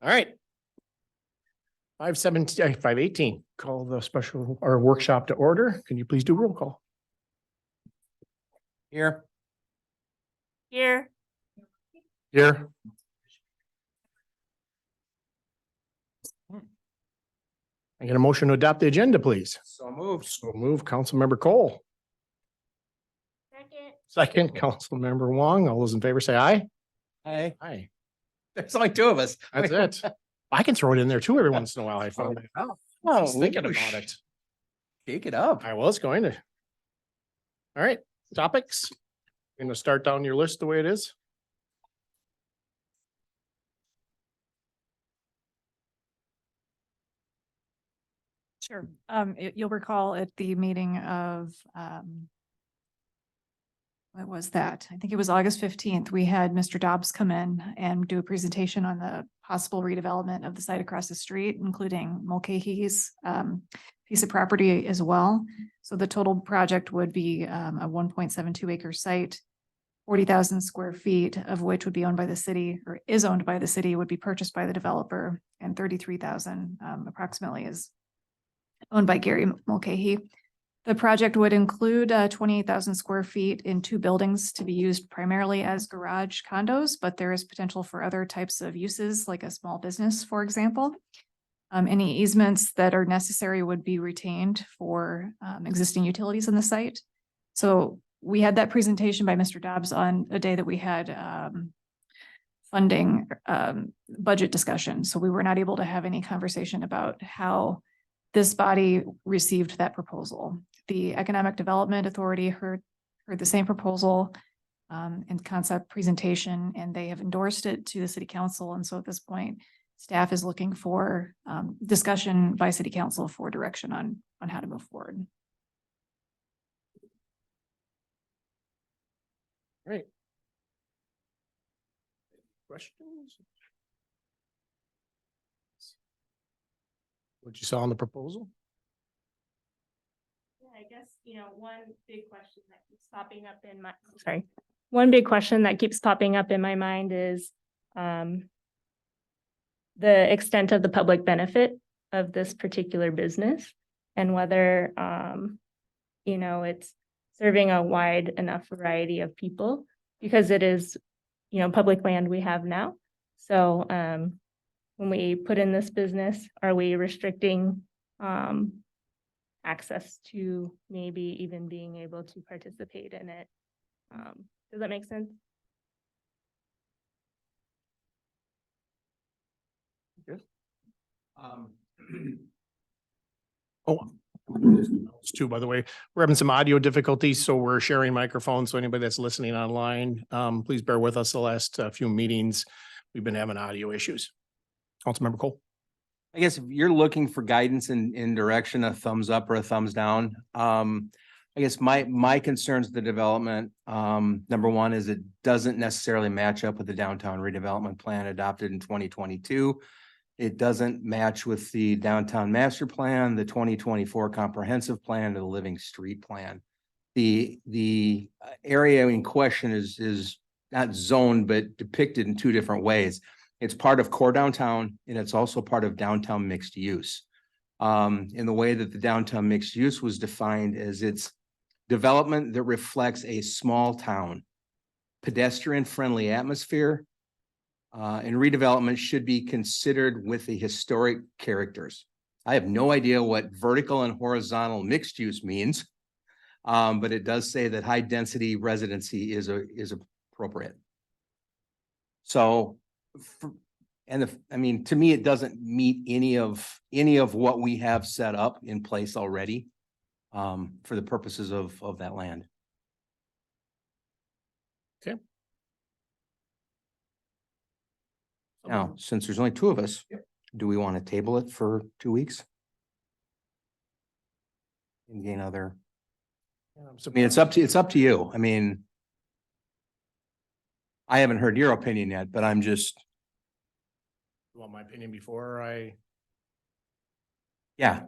All right. 5:18, call the special or workshop to order. Can you please do roll call? Here. Here. Here. I get a motion to adopt the agenda, please. So moved. So move, Councilmember Cole. Second. Second, Councilmember Wong. All those in favor say aye. Hey, Aye. there's only two of us. That's it. I can throw it in there too every once in a while. I found it. Oh, I was thinking about it. Shake it up. I was going to. All right, topics. Going to start down your list the way it is. Sure. You'll recall at the meeting of, what was that? I think it was August 15th. We had Mr. Dobbs come in and do a presentation on the possible redevelopment of the site across the street, including Mulcahy's piece of property as well. So the total project would be a 1.72 acre site, 40,000 square feet of which would be owned by the city or is owned by the city, would be purchased by the developer, and 33,000 approximately is owned by Gary Mulcahy. The project would include 28,000 square feet in two buildings to be used primarily as garage condos, but there is potential for other types of uses like a small business, for example. Any easements that are necessary would be retained for existing utilities on the site. So we had that presentation by Mr. Dobbs on a day that we had funding budget discussion. So we were not able to have any conversation about how this body received that proposal. The Economic Development Authority heard the same proposal and concept presentation, and they have endorsed it to the city council. And so at this point, staff is looking for discussion by city council for direction on how to move forward. Great. Questions? What you saw in the proposal? Yeah, I guess, one big question that keeps popping up in my, one big question that keeps popping up in my mind is the extent of the public benefit of this particular business and whether, it's serving a wide enough variety of people, because it is, public land we have now. So, when we put in this business, are we restricting access to maybe even being able to participate in it? Does that make sense? Oh, it's two, by the way. We're having some audio difficulties, so we're sharing microphones. So anybody that's listening online, please bear with us. The last few meetings, we've been having audio issues. Councilmember Cole. I guess if you're looking for guidance in direction, a thumbs up or a thumbs down. I guess my concerns with the development, number one is it doesn't necessarily match up with the downtown redevelopment plan adopted in 2022. It doesn't match with the downtown master plan, the 2024 comprehensive plan, or the living street plan. The area in question is not zoned, but depicted in two different ways. It's part of core downtown, and it's also part of downtown mixed use. In the way that the downtown mixed use was defined as its development that reflects a small town, pedestrian-friendly atmosphere, and redevelopment should be considered with the historic characters. I have no idea what vertical and horizontal mixed use means, but it does say that high density residency is appropriate. So, to me, it doesn't meet any of what we have set up in place already for the purposes of that land. Okay. Now, since there's only two of us, do we want to table it for 2 weeks? And gain other. It's up to you. I haven't heard your opinion yet, but I'm just. You want my opinion before Yeah.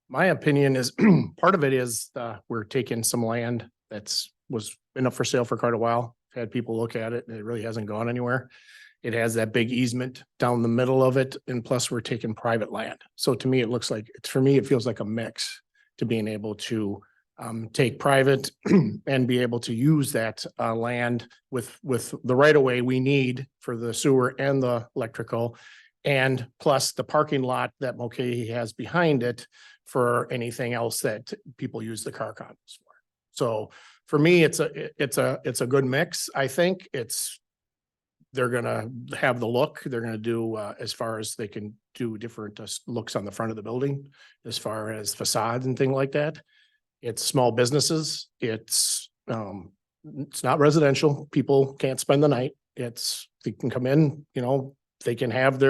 My opinion is part of it is we're taking some land was been up for sale for quite a while. Had people look at it and it really hasn't gone anywhere. It has that big easement down the middle of it, and plus we're taking private land. So to me, it looks like, for me, it feels like a mix to being able to take private and be able to use that land with the right of way we need for the sewer and the electrical. And plus the parking lot that Mulcahy has behind it for anything else that people use the car condos for. So for me, it's a good mix. I think they're gonna have the look, they're gonna do as far as they can do different looks on the front of the building, as far as facades and things like that. It's small businesses, it's not residential, people can't spend the night. They can come in, they can have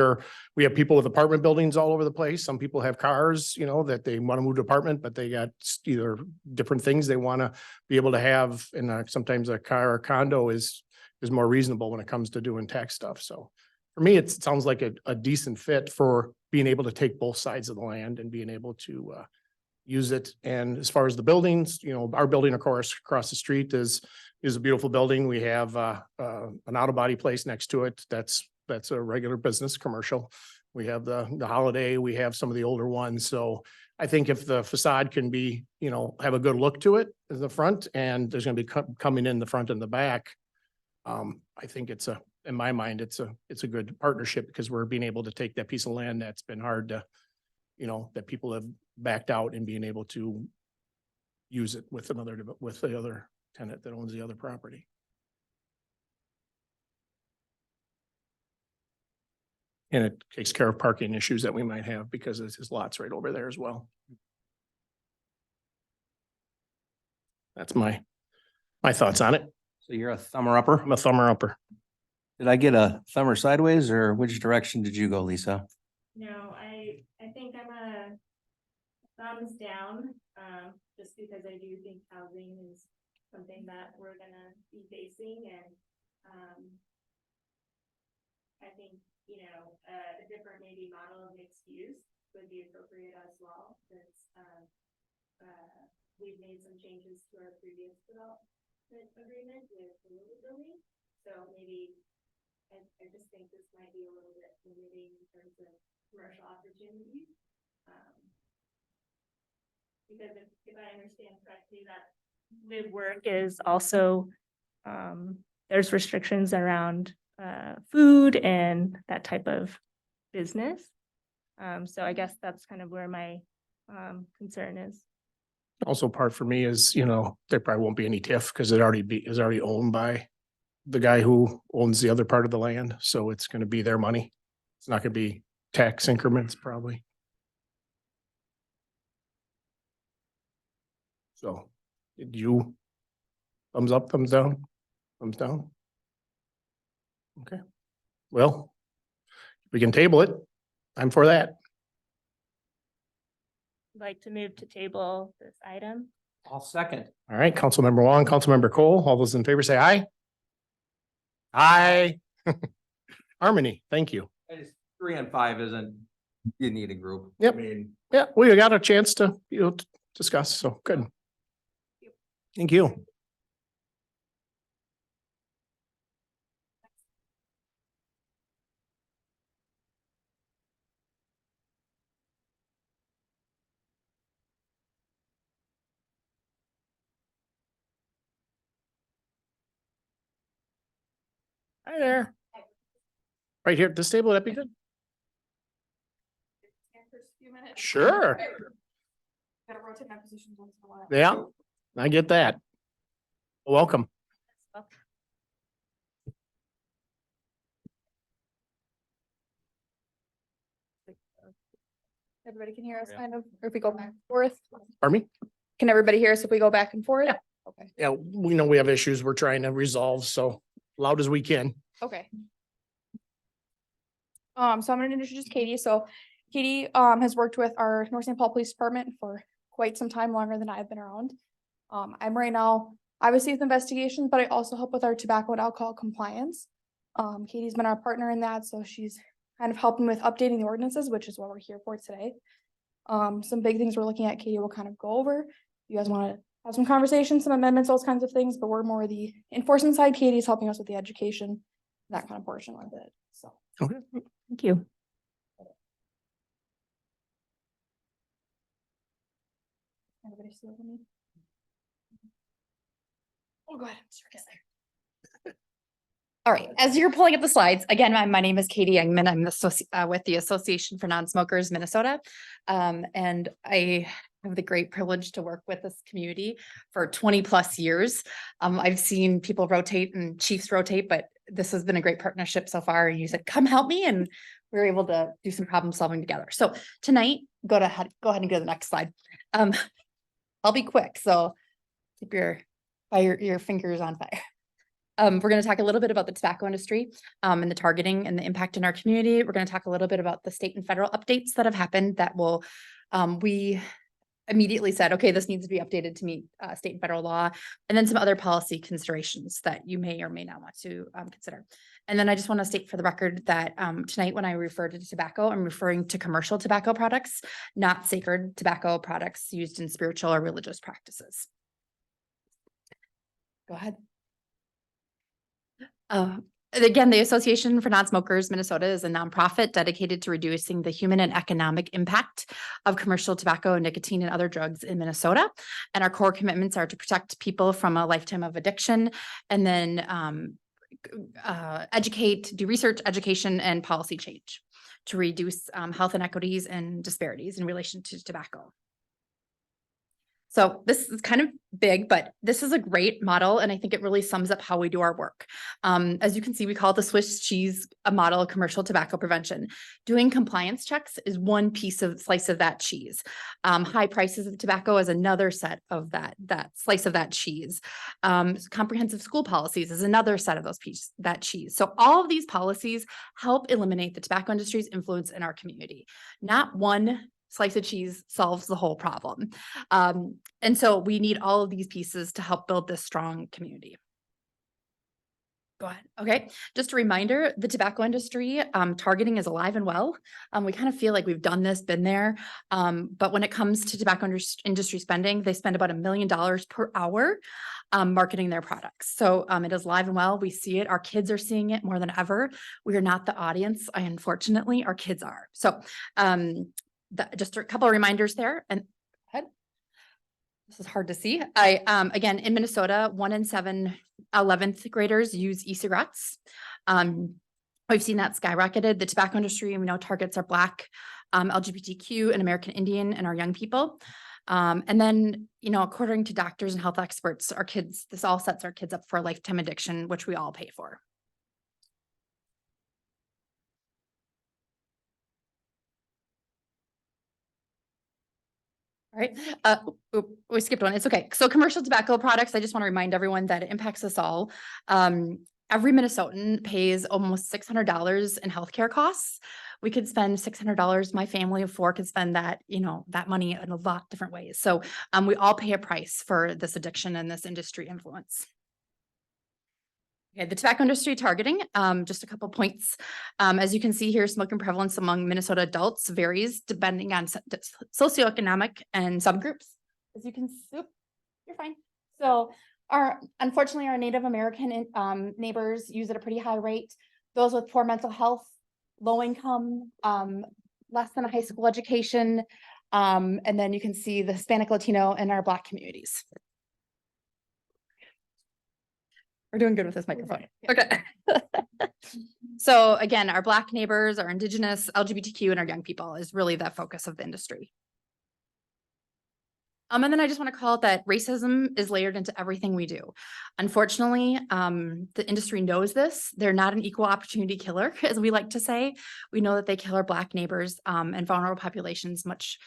we have people with apartment buildings all over the place. Some people have cars, that they want to move to apartment, but they got either different things they want to be able to have. And sometimes a car or condo is more reasonable when it comes to doing tax stuff. So for me, it sounds like a decent fit for being able to take both sides of the land and being able to use it. And as far as the buildings, our building, of course, across the street is a beautiful building. We have an auto body place next to it. That's a regular business, commercial. We have the Holiday, we have some of the older ones. So I think if the facade can be, have a good look to it in the front, and there's going to be coming in the front and the back. I think in my mind, it's a good partnership, because we're being able to take that piece of land that's been hard to, that people have backed out, and being able to use it with the other tenant that owns the other property. And it takes care of parking issues that we might have, because his lot's right over there as well. That's my thoughts on it. So you're a thumber upper? I'm a thumber upper. Did I get a thumber sideways, or which direction did you go, Lisa? No, I think I'm a thumbs down, just because I do think housing is something that we're gonna be facing, and I think, a different maybe model of mixed use would be appropriate as well, since we've made some changes to our previous development agreement with the Lilly building. So maybe I just think this might be a little bit limiting in terms of commercial opportunities. Because if I understand correctly, that live work is also, there's restrictions around food and that type of business. So I guess that's kind of where my concern is. Also, part for me is, there probably won't be any TIF, because it is already owned by the guy who owns the other part of the land. So it's going to be their money. It's not going to be tax increments probably. So did you thumbs up, thumbs down, thumbs down? Okay, well, we can table it. I'm for that. Like to move to table this item. I'll second. All right, Councilmember Wong, Councilmember Cole, all those in favor say aye. Aye. Harmony, thank you. 3 and 5 isn't, you need a group. Yep. I mean, Yeah, we got a chance to, discuss, so good. Thank you. Hi there. Right here at this table, that'd be good. Sure. Gotta rotate my positions once in a while. Yeah, I get that. Welcome. Everybody can hear us kind of, or if we go back and forth, Pardon me? can everybody hear us if we go back and forth? Yeah. Okay, Yeah, we know we have issues we're trying to resolve, so loud as we can. okay. So I'm gonna introduce Katie. So Katie, has worked with our North St. Paul Police Department for quite some time, longer than I've been around. I'm right now, obviously with investigations, but I also help with our tobacco and alcohol compliance. Katie's been our partner in that, so she's kind of helping with updating the ordinances, which is what we're here for today. Some big things we're looking at, Katie will kind of go over. You guys want to have some conversations, some amendments, those kinds of things, but we're more the enforcement side. Katie's helping us with the education, that kind of portion of it. So. Okay. Thank you. Everybody see what I mean? Oh, go ahead. Sure, guess there. All right, as you're pulling up the slides, again, my name is Katie Youngman. I'm the with the Association for Non-Smokers Minnesota. And I have the great privilege to work with this community for 20+ years. I've seen people rotate and chiefs rotate, but this has been a great partnership so far. You said, come help me, and we were able to do some problem solving together. So tonight, go ahead and go to the next slide. I'll be quick, so keep your fingers on fire. We're going to talk a little bit about the tobacco industry and the targeting and the impact in our community. We're going to talk a little bit about the state and federal updates that have happened that will, we immediately said, okay, this needs to be updated to meet state and federal law, and then some other policy considerations that you may or may not want to consider. And then I just want to state for the record that tonight, when I refer to tobacco, I'm referring to commercial tobacco products, not sacred tobacco products used in spiritual or religious practices. Go ahead. Again, the Association for Non-Smokers Minnesota is a nonprofit dedicated to reducing the human and economic impact of commercial tobacco, nicotine, and other drugs in Minnesota. And our core commitments are to protect people from a lifetime of addiction, and then educate, do research, education, and policy change to reduce health inequities and disparities in relation to tobacco. So this is kind of big, but this is a great model, and I think it really sums up how we do our work. As you can see, we call it the Swiss cheese a model of commercial tobacco prevention. Doing compliance checks is one slice of that cheese. High prices of tobacco is another set of that slice of that cheese. Comprehensive school policies is another set of those that cheese. So all of these policies help eliminate the tobacco industry's influence in our community. Not one slice of cheese solves the whole problem. And so we need all of these pieces to help build this strong community. Go ahead. Okay. Just a reminder, the tobacco industry targeting is alive and well. We kind of feel like we've done this, been there. But when it comes to tobacco industry spending, they spend about $1 million per hour marketing their products. So it is live and well. We see it. Our kids are seeing it more than ever. We are not the audience. Unfortunately, our kids are. So just a couple of reminders there. And ahead. This is hard to see. Again, in Minnesota, 1 in 7 11th graders use e-cigarettes. We've seen that skyrocketed. The tobacco industry, we know, targets are Black, LGBTQ, and American Indian, and our young people. And then, according to doctors and health experts, this all sets our kids up for a lifetime addiction, which we all pay for. All right. We skipped one. It's okay. So commercial tobacco products, I just want to remind everyone that it impacts us all. Every Minnesotan pays almost $600 in healthcare costs. We could spend $600. My family of 4 could spend that, that money in a lot of different ways. So we all pay a price for this addiction and this industry influence. Okay, the tobacco industry targeting, just a couple points. As you can see here, smoking prevalence among Minnesota adults varies depending on socioeconomic and subgroups. As you can see, you're fine. So unfortunately, our Native American neighbors use at a pretty high rate. Those with poor mental health, low income, less than a high school education. And then you can see the Hispanic, Latino, and our Black communities. We're doing good with this microphone. Okay. So again, our Black neighbors, our Indigenous, LGBTQ, and our young people is really the focus of the industry. And then I just want to call it that racism is layered into everything we do. Unfortunately, the industry knows this. They're not an equal opportunity killer, as we like to say. We know that they kill our Black neighbors and vulnerable populations much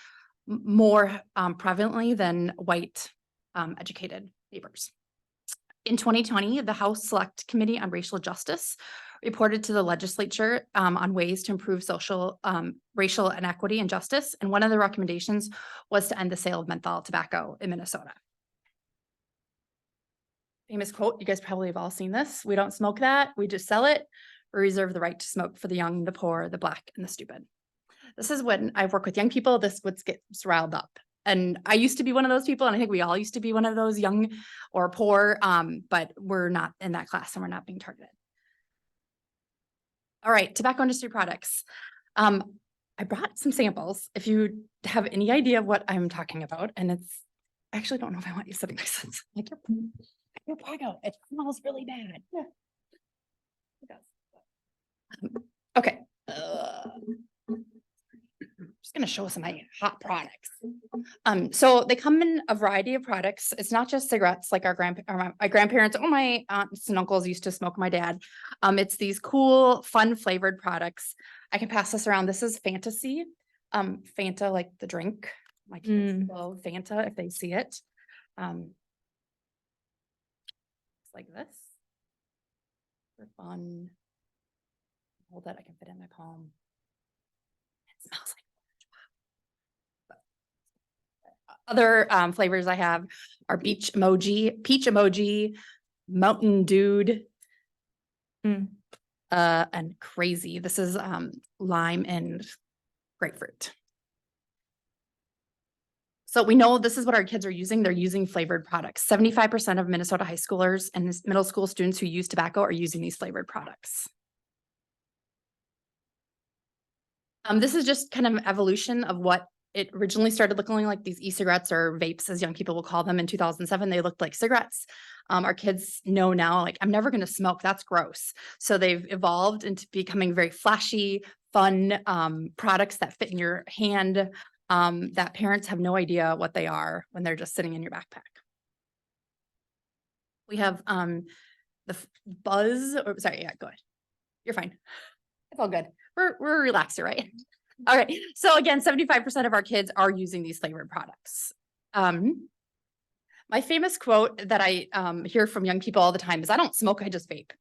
more prevalently than white educated neighbors. In 2020, the House Select Committee on Racial Justice reported to the legislature on ways to improve racial inequity and justice. And one of the recommendations was to end the sale of menthol tobacco in Minnesota. Famous quote, you guys probably have all seen this. We don't smoke that, we just sell it. We reserve the right to smoke for the young, the poor, the Black, and the stupid. This is when I work with young people, this would get riled up. And I used to be one of those people, and I think we all used to be one of those young or poor, but we're not in that class and we're not being targeted. All right, tobacco industry products. I brought some samples if you have any idea of what I'm talking about, and it's, I actually don't know if I want you sitting next to this. Like your product, it smells really bad. Yeah. It does. Okay. Just gonna show some of my hot products. So they come in a variety of products. It's not just cigarettes like my grandparents or my aunts and uncles used to smoke, my dad. It's these cool, fun flavored products. I can pass this around. This is Fantasy. Fanta, like the drink. My kids love Fanta if they see it. It's like this. For fun. Hold that, I can fit in my palm. It smells like other flavors I have are peach emoji, mountain dude, and crazy. This is lime and grapefruit. So we know this is what our kids are using. They're using flavored products. 75% of Minnesota high schoolers and middle school students who use tobacco are using these flavored products. This is just kind of an evolution of what it originally started looking like, these e-cigarettes or vapes, as young people will call them. In 2007, they looked like cigarettes. Our kids know now, like, I'm never going to smoke. That's gross. So they've evolved into becoming very flashy, fun products that fit in your hand, that parents have no idea what they are when they're just sitting in your backpack. We have the Buzz, or sorry, yeah, go ahead. You're fine. It's all good. We're relaxed, right? All right. So again, 75% of our kids are using these flavored products. My famous quote that I hear from young people all the time is, I don't smoke, I just vape.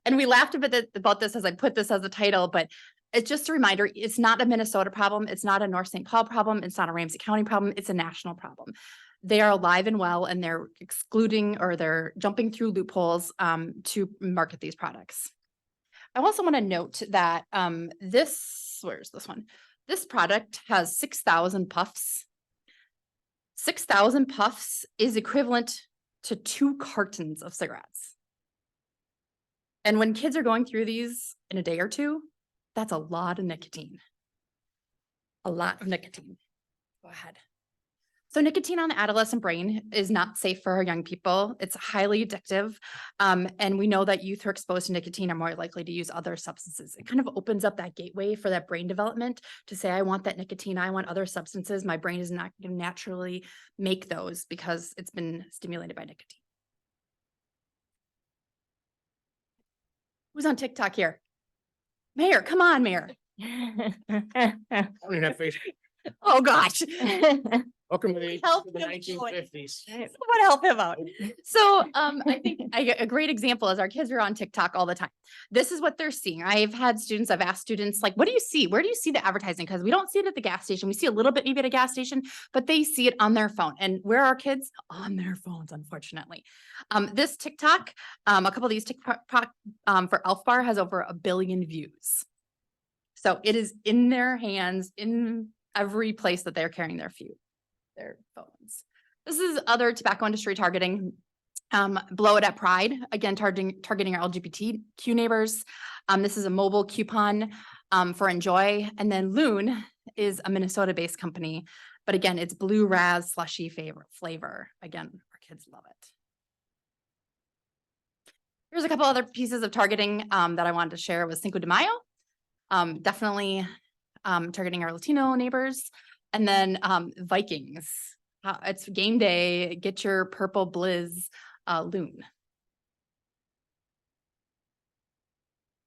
And we laughed a bit about this as I put this as a title, but it's just a reminder, it's not a Minnesota problem. It's not a North St. Paul problem. It's not a Ramsey County problem. It's a national problem. They are alive and well, and they're excluding, or they're jumping through loopholes to market these products. I also want to note that where's this one? This product has 6,000 puffs. 6,000 puffs is equivalent to 2 cartons of cigarettes. And when kids are going through these in a day or two, that's a lot of nicotine. A lot of nicotine. Go ahead. So nicotine on the adolescent brain is not safe for our young people. It's highly addictive. And we know that youth who are exposed to nicotine are more likely to use other substances. It kind of opens up that gateway for that brain development to say, I want that nicotine, I want other substances. My brain is not going to naturally make those because it's been stimulated by nicotine. Who's on TikTok here? Mayor, come on, Mayor. I don't even have Facebook. Oh, gosh. Welcome to the Help him 1950s. Someone help him out. So I think a great example is our kids are on TikTok all the time. This is what they're seeing. I've asked students, like, what do you see? Where do you see the advertising? Because we don't see it at the gas station. We see a little bit maybe at a gas station, but they see it on their phone. And where are kids? On their phones, unfortunately. This TikTok, a couple of these TikTok for Elf Bar has over 1 billion views. So it is in their hands in every place that they're carrying their phones. This is other tobacco industry targeting. Blow It at Pride, again, targeting our LGBTQ neighbors. This is a mobile coupon for Enjoy. And then Loon is a Minnesota-based company, but again, it's blue raz slushy flavor. Again, our kids love it. Here's a couple other pieces of targeting that I wanted to share with Cinco de Mayo. Definitely targeting our Latino neighbors. And then Vikings. It's game day. Get your purple Blizz Loon.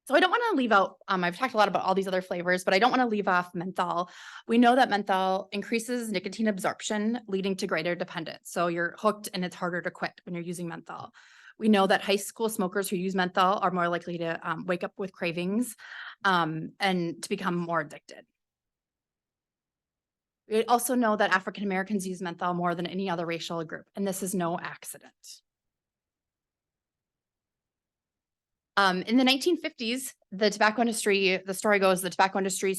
So I don't want to leave out, I've talked a lot about all these other flavors, but I don't want to leave off menthol. We know that menthol increases nicotine absorption, leading to greater dependence. So you're hooked and it's harder to quit when you're using menthol. We know that high school smokers who use menthol are more likely to wake up with cravings and to become more addicted. We also know that African Americans use menthol more than any other racial group, and this is no accident. In the 1950s, the tobacco industry, the story goes, the tobacco industry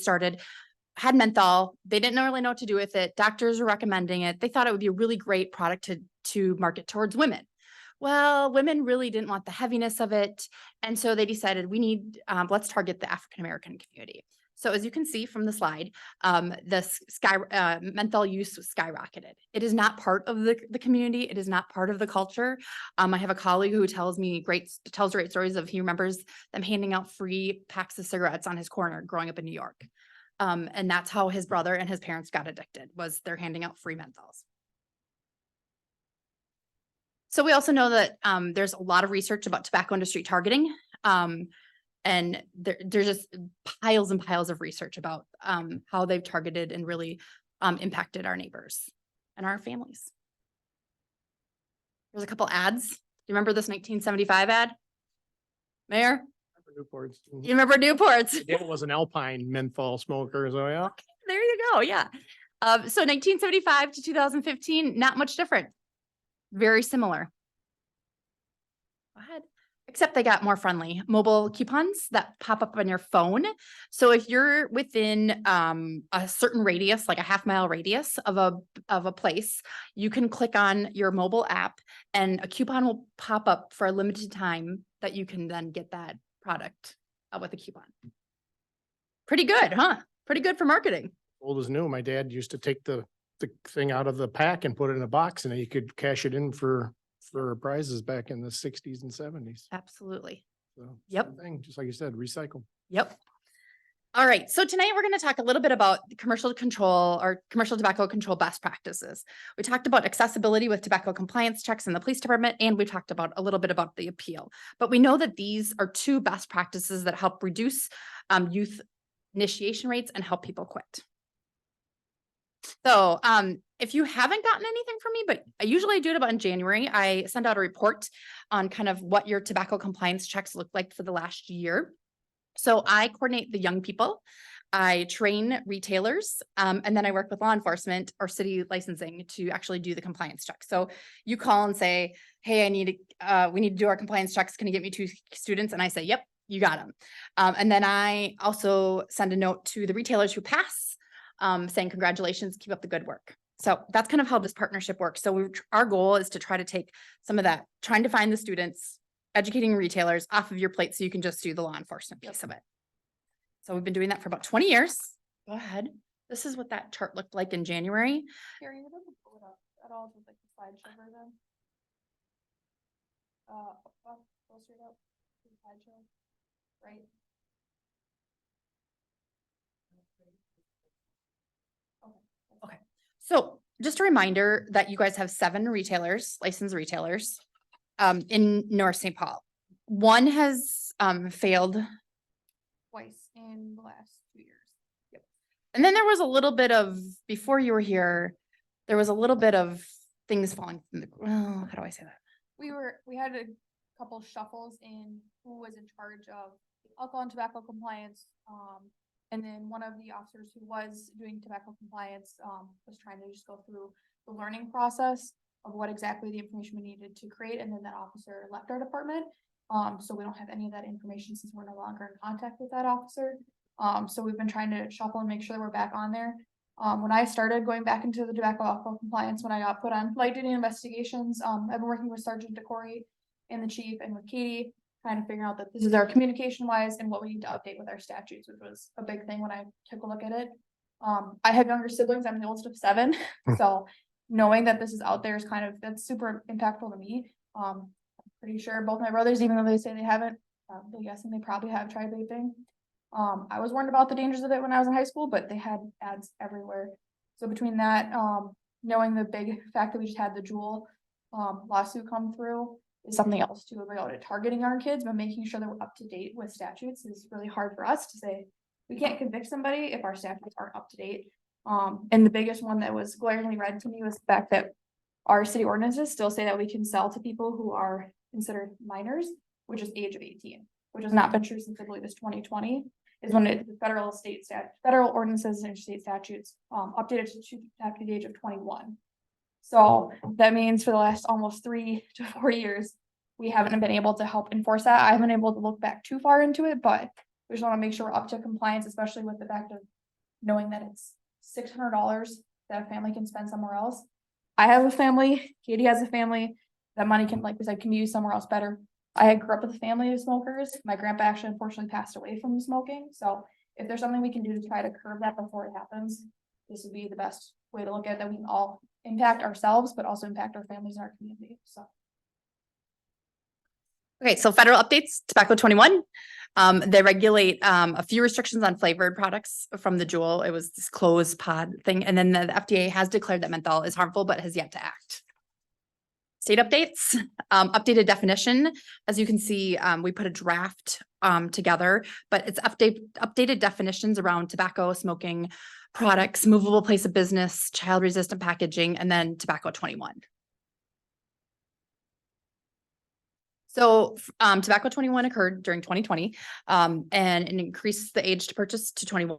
had menthol. They didn't really know what to do with it. Doctors were recommending it. They thought it would be a really great product to market towards women. well, women really didn't want the heaviness of it. And so they decided we need, let's target the African-American community. So as you can see from the slide, menthol use skyrocketed. It is not part of the community. It is not part of the culture. I have a colleague who tells great stories of he remembers them handing out free packs of cigarettes on his corner growing up in New York. And that's how his brother and his parents got addicted, was they're handing out free menthols. So we also know that there's a lot of research about tobacco industry targeting. And there's just piles and piles of research about how they've targeted and really impacted our neighbors and our families. There's a couple ads. Do you remember this 1975 ad? Mayor, Newport's. you remember Newport's? It was an Alpine menthol smoker, so yeah. There you go. Yeah. So 1975 to 2015, not much different. Very similar. Go ahead. Except they got more friendly. Mobile coupons that pop up on your phone. So if you're within a certain radius, like a half-mile radius of a place, you can click on your mobile app and a coupon will pop up for a limited time that you can then get that product with a coupon. Pretty good, huh? Pretty good for marketing. Old as new. My dad used to take the thing out of the pack and put it in a box, and then you could cash it in for prizes back in the 60s and 70s. Absolutely. So Yep. same thing, just like you said, recycle. Yep. All right. So tonight we're going to talk a little bit about commercial control or commercial tobacco control best practices. We talked about accessibility with tobacco compliance checks in the police department, and we talked about a little bit about the appeal. But we know that these are two best practices that help reduce youth initiation rates and help people quit. So if you haven't gotten anything from me, but I usually do it about in January, I send out a report on kind of what your tobacco compliance checks look like for the last year. So I coordinate the young people, I train retailers, and then I work with law enforcement or city licensing to actually do the compliance check. So you call and say, hey, we need to do our compliance checks. Can you get me 2 students? And I say, yep, you got them. And then I also send a note to the retailers who pass, saying congratulations, keep up the good work. So that's kind of how this partnership works. So our goal is to try to take some of that, trying to find the students, educating retailers off of your plate so you can just do the law enforcement piece of it. So we've been doing that for about 20 years. Go ahead. This is what that chart looked like in January. Carrie, would you pull it up at all, just like the slideshow version? Up, closer up, to the slideshow, right? Okay. So just a reminder that you guys have 7 retailers, licensed retailers, in North St. Paul. One has failed. Twice in the last 2 years. And then there was a little bit of, before you were here, there was a little bit of things falling from the, well, how do I say that? We had a couple shuffles in who was in charge of alcohol and tobacco compliance. And then one of the officers who was doing tobacco compliance, was trying to just go through the learning process of what exactly the information we needed to create. And then that officer left our department. So we don't have any of that information since we're no longer in contact with that officer. So we've been trying to shuffle and make sure that we're back on there. When I started going back into the tobacco alcohol compliance, when I got put on light duty investigations, I've been working with Sergeant DeCory and the chief and with Katie, kind of figuring out that this is our communication wise and what we need to update with our statutes, which was a big thing when I took a look at it. I have younger siblings. I'm the oldest of 7. So knowing that this is out there is kind of, that's super impactful to me. Pretty sure both my brothers, even though they say they haven't, I'm guessing they probably have tried vaping. I was warned about the dangers of it when I was in high school, but they had ads everywhere. So between that, knowing the big fact that we just had the Juul lawsuit come through is something else too about it targeting our kids, but making sure that we're up to date with statutes is really hard for us to say. We can't convict somebody if our statutes aren't up to date. And the biggest one that was glaringly red to me was the fact that our city ordinances still say that we can sell to people who are considered minors, which is age of 18, which has not been true since I believe it's 2020, is when the federal ordinances and state statutes updated to after the age of 21. So that means for the last almost 3 to 4 years, we haven't been able to help enforce that. I haven't been able to look back too far into it, but we just want to make sure we're up to compliance, especially with the fact of knowing that it's $600 that a family can spend somewhere else. I have a family, Katie has a family. that money can, like we said, can be used somewhere else better. I grew up with a family of smokers. My grandpa actually unfortunately passed away from smoking. So if there's something we can do to try to curb that before it happens, this would be the best way to look at it, that we can all impact ourselves, but also impact our families and our community. So. Okay, so federal updates, tobacco 21. They regulate a few restrictions on flavored products from the Juul. It was this closed pod thing. And then the FDA has declared that menthol is harmful, but has yet to act. State updates, updated definition. As you can see, we put a draft together, but it's updated definitions around tobacco, smoking products, movable place of business, child resistant packaging, and then tobacco 21. So tobacco 21 occurred during 2020 and it increased the age to purchase to 21.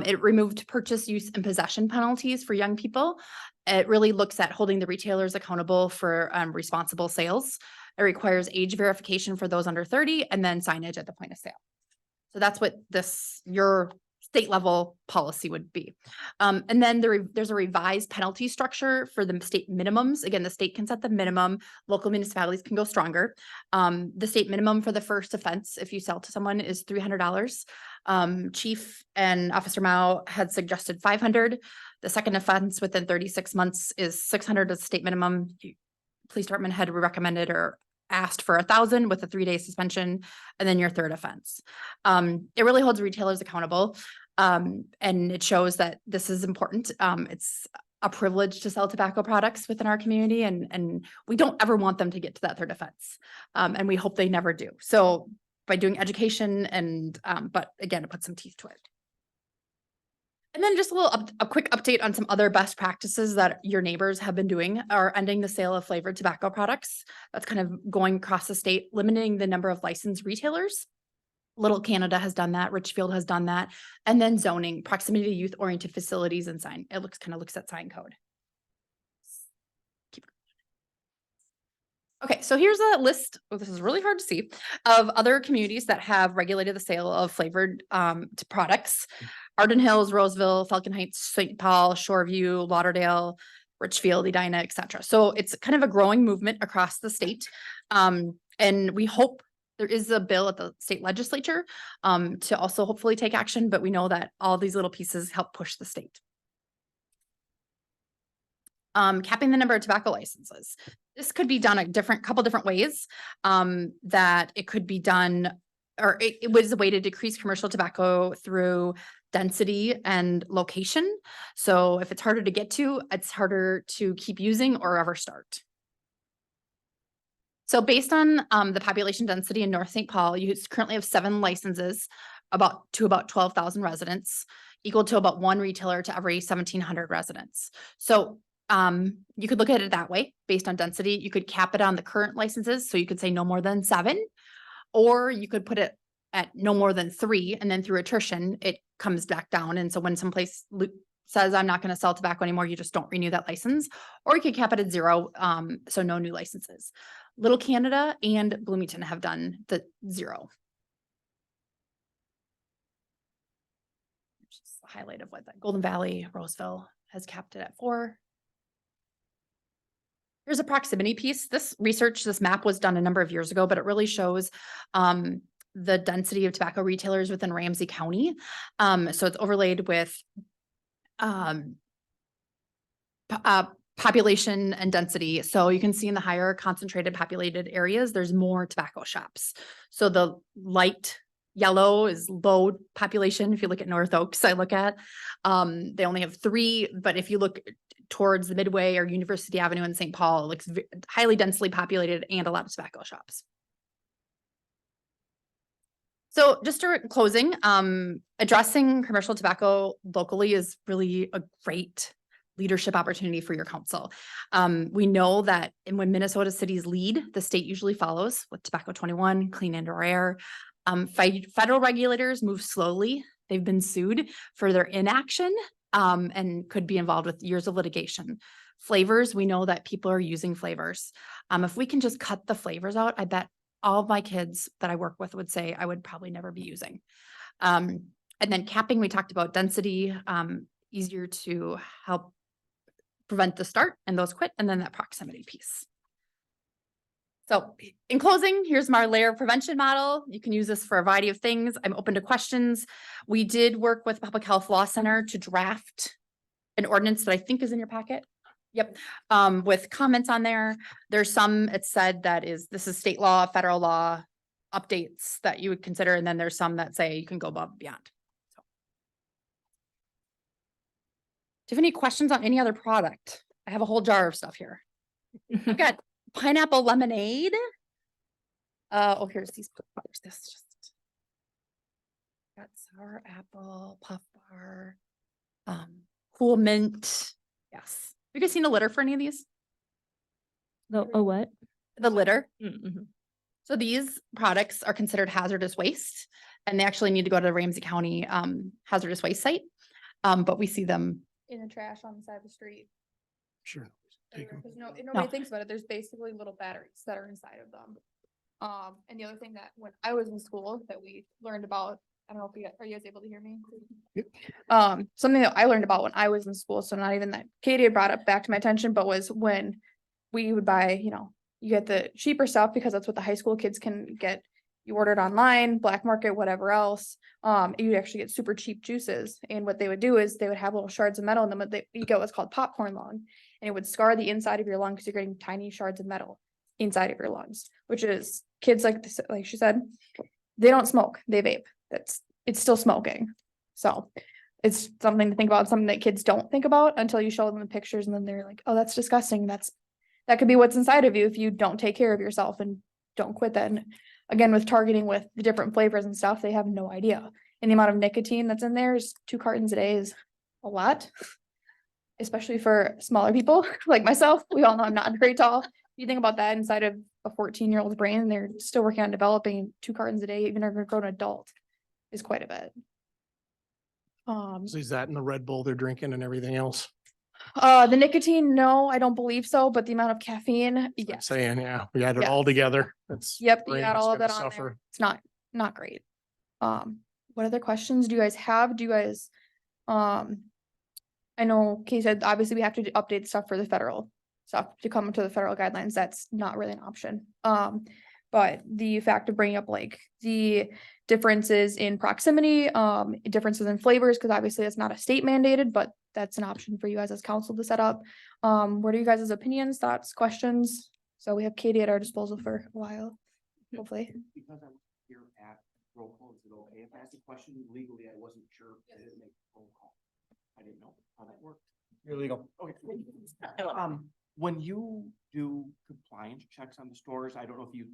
It removed purchase, use, and possession penalties for young people. It really looks at holding the retailers accountable for responsible sales. It requires age verification for those under 30 and then signage at the point of sale. So that's what your state level policy would be. And then there's a revised penalty structure for the state minimums. Again, the state can set the minimum, local municipalities can go stronger. The state minimum for the first offense, if you sell to someone, is $300. Chief and Officer Mao had suggested $500. The second offense within 36 months is $600 as state minimum. Police department had recommended or asked for $1,000 with a 3-day suspension, and then your third offense. It really holds retailers accountable. And it shows that this is important. It's a privilege to sell tobacco products within our community, and we don't ever want them to get to that third offense. And we hope they never do. So by doing education and, but again, it puts some teeth to it. And then just a quick update on some other best practices that your neighbors have been doing are ending the sale of flavored tobacco products. That's kind of going across the state, limiting the number of licensed retailers. Little Canada has done that. Richfield has done that. And then zoning, proximity to youth oriented facilities and sign. It looks at sign code. Okay, so here's a list, this is really hard to see, of other communities that have regulated the sale of flavored products. Arden Hills, Roseville, Falcon Heights, St. Paul, Shoreview, Lauderdale, Richfield, Edina, etc. So it's kind of a growing movement across the state. And we hope there is a bill at the state legislature to also hopefully take action, but we know that all these little pieces help push the state. Capping the number of tobacco licenses. This could be done a couple different ways. That it could be done, or it was a way to decrease commercial tobacco through density and location. So if it's harder to get to, it's harder to keep using or ever start. So based on the population density in North St. Paul, you currently have 7 licenses about 12,000 residents, equal to about 1 retailer to every 1,700 residents. So you could look at it that way based on density. You could cap it on the current licenses. So you could say no more than 7, or you could put it at no more than 3. And then through attrition, it comes back down. And so when some place says, I'm not going to sell tobacco anymore, you just don't renew that license, or you could cap it at 0. So no new licenses. Little Canada and Bloomington have done the 0. Just a highlight of what that Golden Valley, Roseville has capped it at 4. Here's a proximity piece. This map was done a number of years ago, but it really shows the density of tobacco retailers within Ramsey County. So it's overlaid with population and density. So you can see in the higher concentrated populated areas, there's more tobacco shops. So the light yellow is low population. If you look at North Oaks, I look at, they only have 3, but if you look towards the Midway or University Avenue in St. Paul, it looks highly densely populated and a lot of tobacco shops. So just closing, addressing commercial tobacco locally is really a great leadership opportunity for your council. We know that when Minnesota cities lead, the state usually follows with Tobacco 21, Clean Indoor Air. Federal regulators move slowly. They've been sued for their inaction and could be involved with years of litigation. Flavors, we know that people are using flavors. If we can just cut the flavors out, I bet all of my kids that I work with would say I would probably never be using. And then capping, we talked about density, easier to help prevent the start and those quit, and then that proximity piece. So in closing, here's my layer prevention model. You can use this for a variety of things. I'm open to questions. We did work with Public Health Law Center to draft an ordinance that I think is in your packet. Yep, with comments on there. There's some, it said that this is state law, federal law updates that you would consider. And then there's some that say you can go above and beyond. So. Do you have any questions on any other product? I have a whole jar of stuff here. I've got pineapple lemonade. Oh, here's these. There's this just. Got sour apple, puff bar, cool mint. Yes. Have you guys seen a litter for any of these? What? The litter. Mm-hmm. So these products are considered hazardous waste and they actually need to go to the Ramsey County hazardous waste site. But we see them. In the trash on the side of the street. Sure. Take 'em. Because nobody thinks about it. There's basically little batteries that are inside of them. And the other thing that when I was in school that we learned about, I don't know if are you guys able to hear me? Yep. Something that I learned about when I was in school, so not even that Katie had brought up back to my attention, but was when we would buy, you get the cheaper stuff because that's what the high school kids can get. You ordered online, black market, whatever else. You'd actually get super cheap juices. And what they would do is they would have little shards of metal in them, but you get what's called popcorn lung. And it would scar the inside of your lung because you're getting tiny shards of metal inside of your lungs, which is kids like this, like she said, they don't smoke, they vape. It's still smoking. So it's something to think about, something that kids don't think about until you show them the pictures and then they're like, oh, that's disgusting. That could be what's inside of you if you don't take care of yourself and don't quit that. And again, with targeting with the different flavors and stuff, they have no idea. And the amount of nicotine that's in there is 2 cartons a day is a lot, especially for smaller people like myself. We all know I'm not very tall. You think about that inside of a 14-year-old's brain, they're still working on developing 2 cartons a day, even if they're a grown adult, is quite a bit. So is that in the Red Bull they're drinking and everything else? The nicotine, no, I don't believe so, but the amount of caffeine, I'm yes. saying, yeah, we had it all Yes. together. That's. Yep, you brain got has all of gotta that on there. suffer. It's not great. What other questions do you guys have? I know Kay said, obviously we have to update stuff for the federal stuff to come to the federal guidelines. That's not really an option. But the fact of bringing up like the differences in proximity, differences in flavors, because obviously it's not a state mandated, but that's an option for you guys as council to set up. What are you guys' opinions, thoughts, questions? So we have Katie at our disposal for a while, hopefully. Because I'm here at roll call, is it okay if I ask a question legally? I wasn't sure. I didn't make roll call. I didn't know how that worked. You're legal. Okay. When you do compliance checks on the stores, I don't know if you.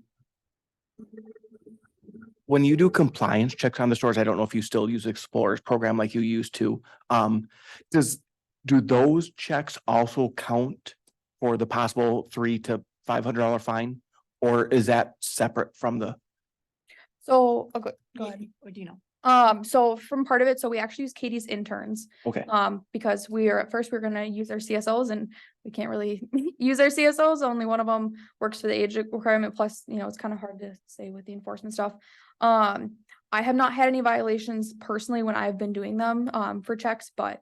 When you do compliance checks on the stores, I don't know if you still use Explorer's program like you used to. Do those checks also count for the possible $300 to $500 fine? Or is that separate from the? So, go ahead. What do you know? So from part of it, so we actually use Katie's interns. Okay. Because at first we were gonna use our CSOs and we can't really use our CSOs. Only one of them works for the age requirement. Plus, it's kind of hard to say with the enforcement stuff. I have not had any violations personally when I've been doing them, for checks, but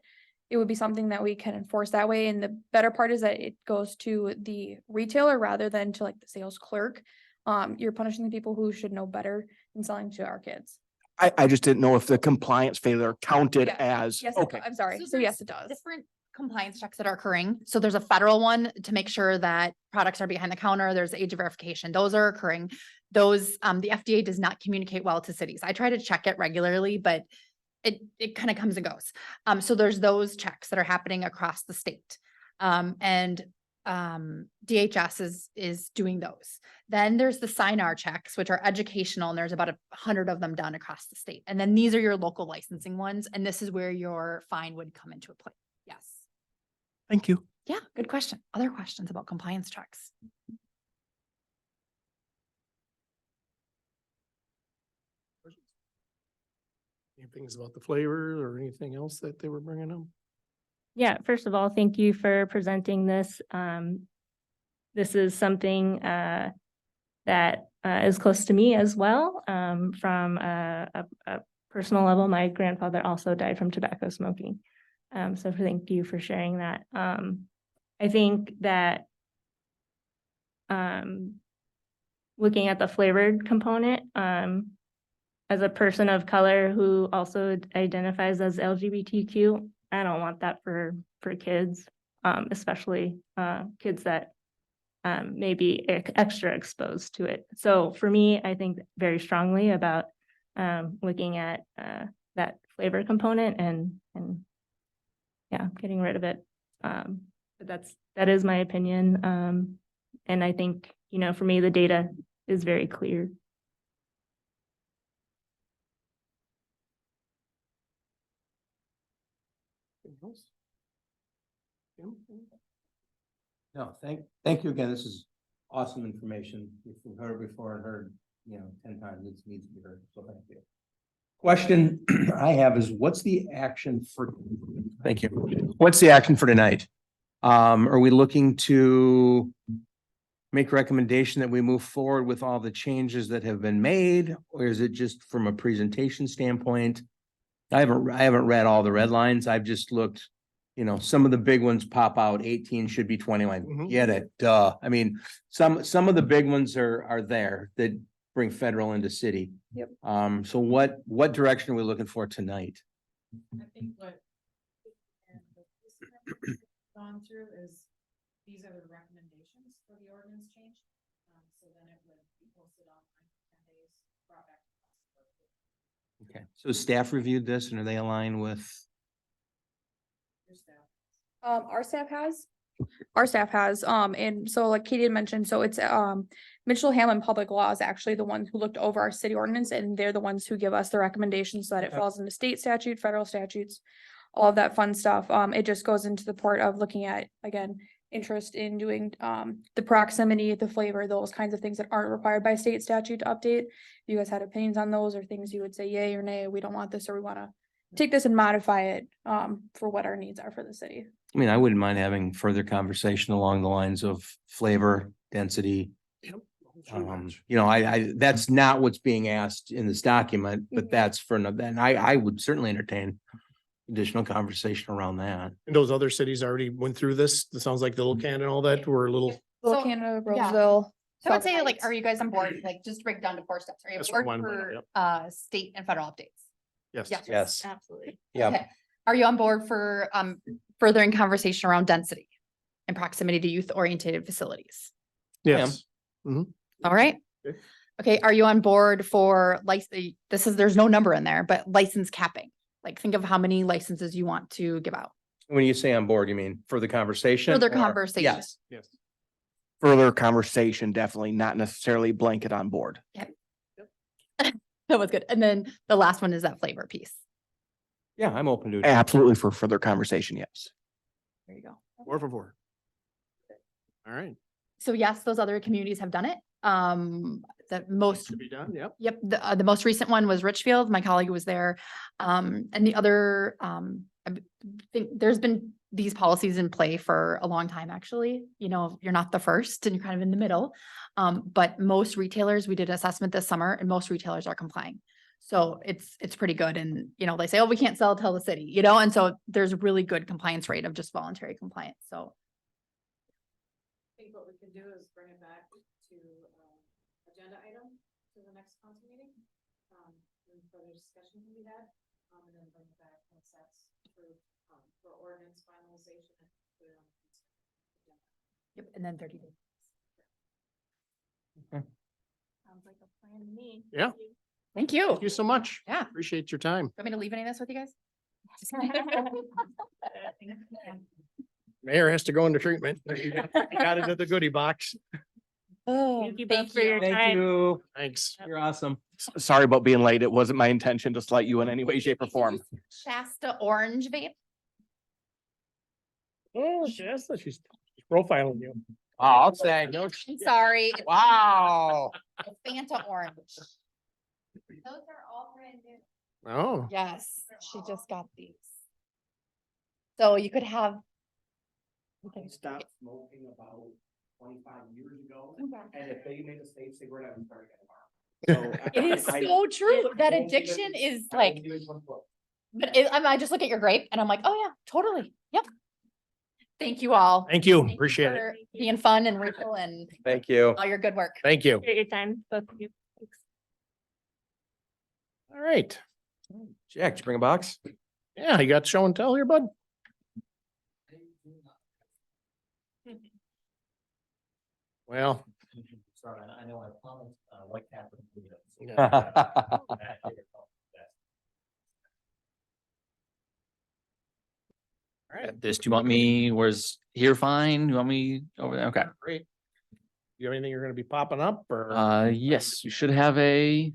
it would be something that we can enforce that way. And the better part is that it goes to the retailer rather than to like the sales clerk. You're punishing the people who should know better than selling to our kids. I just didn't know if the compliance failure counted Yeah. as, Yes, okay. I'm sorry. So there's yes, it does. Different compliance checks that are occurring. So there's a federal one to make sure that products are behind the counter. There's age of verification. Those are occurring. Those, the FDA does not communicate well to cities. I try to check it regularly, but it kind of comes and goes. So there's those checks that are happening across the state. DHS is doing those. Then there's the SINAR checks, which are educational, and there's about 100 of them done across the state. And then these are your local licensing ones, and this is where your fine would come into play. Yes. Thank you. Yeah, good question. Other questions about compliance checks? Any things about the flavor or anything else that they were bringing up? Yeah, first of all, thank you for presenting this. This is something that is close to me as well. From a personal level, my grandfather also died from tobacco smoking. So thank you for sharing that. I think that looking at the flavored component, as a person of color who also identifies as LGBTQ, I don't want that for kids, especially kids that may be extra exposed to it. So for me, I think very strongly about looking at that flavor component and yeah, getting rid of it. But that is my opinion. And I think, you know, for me, the data is very clear. Anything else? Jim? No, thank you again. This is awesome information. If we've heard it before and heard, 10 times, it needs to be heard. So thank you. Question I have is what's the action for, thank you. What's the action for tonight? Are we looking to make a recommendation that we move forward with all the changes that have been made? Or is it just from a presentation standpoint? I haven't read all the red lines. I've just looked, some of the big ones pop out. 18 should be 21. Mhm. Get it? Duh. I mean, some of the big ones are there that bring federal into city. Yep. So what direction are we looking for tonight? I think what gone through is, these are the recommendations for the ordinance change. So then it would be posted online for 10 days, brought back to us. Okay, so staff reviewed this and are they aligned with? Your staff. Our staff has, and so like Katie had mentioned, so it's, Mitchell Hamlin Public Law is actually the one who looked over our city ordinance, and they're the ones who give us the recommendations so that it falls into state statute, federal statutes, all of that fun stuff. It just goes into the part of looking at, again, interest in doing, the proximity, the flavor, those kinds of things that aren't required by state statute to update. If you guys had opinions on those or things you would say yay or nay, we don't want this, or we want to take this and modify it, for what our needs are for the city. I mean, I wouldn't mind having further conversation along the lines of flavor, density. That's not what's being asked in this document, but Mhm. that's for another, and I would certainly entertain additional conversation around that. And those other cities already went through this. It sounds like Little Canada and all that were a little. Little So, Canada, yeah. Roseville. I would say, Southern like, Heights. are you guys on board? Like, just break down to 4 steps. Are you on That's board one, for yep. state and federal updates? Yes. Yeah. Yes. Absolutely. Yeah. Okay. Are you on board for furthering conversation around density and proximity to youth oriented facilities? Yes. All right. Okay. Okay, are you on board for there's no number in there, but license capping? Like, think of how many licenses you want to give out. When you say on board, you mean for the conversation? Further or- conversation. Yes. Yes. Further conversation, definitely not necessarily blanket on board. That was good. And then the last one is that flavor piece. Yeah, I'm open to it. Absolutely for further conversation, yes. There you go. 4 for 4. All right. So yes, those other communities have done it. The most, To be done. Yep. yep, the most recent one was Richfield. My colleague was there. And the other, I think there's been these policies in play for a long time, actually. You're not the first and you're kind of in the middle. But most retailers, we did an assessment this summer and most retailers are complying. So it's pretty good. And, they say, oh, we can't sell till the city, and so there's a really good compliance rate of just voluntary compliance. So. I think what we could do is bring it back to agenda item to the next council meeting. And further discussion can be had, and then bring it back once that's approved, for ordinance finalization. And put it on the consent agenda. Yep, and then 30 days. Sounds like a plan to me. Yeah. Thank you. Thank you so much. Yeah. Appreciate your time. Want me to leave any of this with you guys? Mayor has to go into treatment. You got it at the goodie box. Oh, Thank you both for your Thank time. you. Thanks. You're awesome. Sorry about being late. It wasn't my intention to slight you in any way, shape or form. Shasta Orange vape. Oh, Shasta, she's profiling you. Oh, I'll say. No, I'm sorry. It's Wow. Fanta Orange. Those are all brand new. Oh, Yes, she just got these. So you could have. Stopped smoking about 25 years ago, and if they made mistakes, they were never starting tomorrow. It is so true. That addiction is like, but I just look at your grape and I'm like, oh yeah, totally. Yep. Thank you all. Thank you. Thank you Appreciate it. for Being fun and Rachel and Thank you. all your good work. Thank you. Appreciate your time, both of you. Thanks. All right. Jack, did you bring a box? Yeah, you got show and tell here, bud? Well. Sorry, I know I promised, White Cap. All right, This, do you want me, where's here fine? You want me over there? Okay. great. You have anything you're gonna be popping up or? Yes, you should have a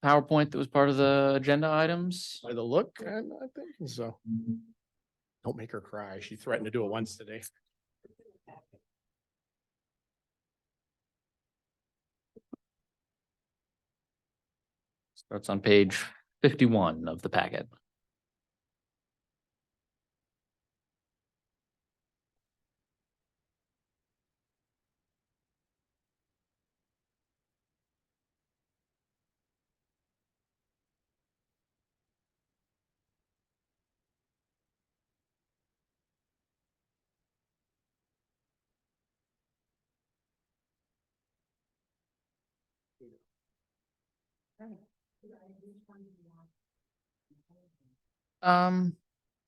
PowerPoint that was part of the agenda items. By the look, and I think so. Don't make her cry. She threatened to do it once today. Starts on page 51 of the packet.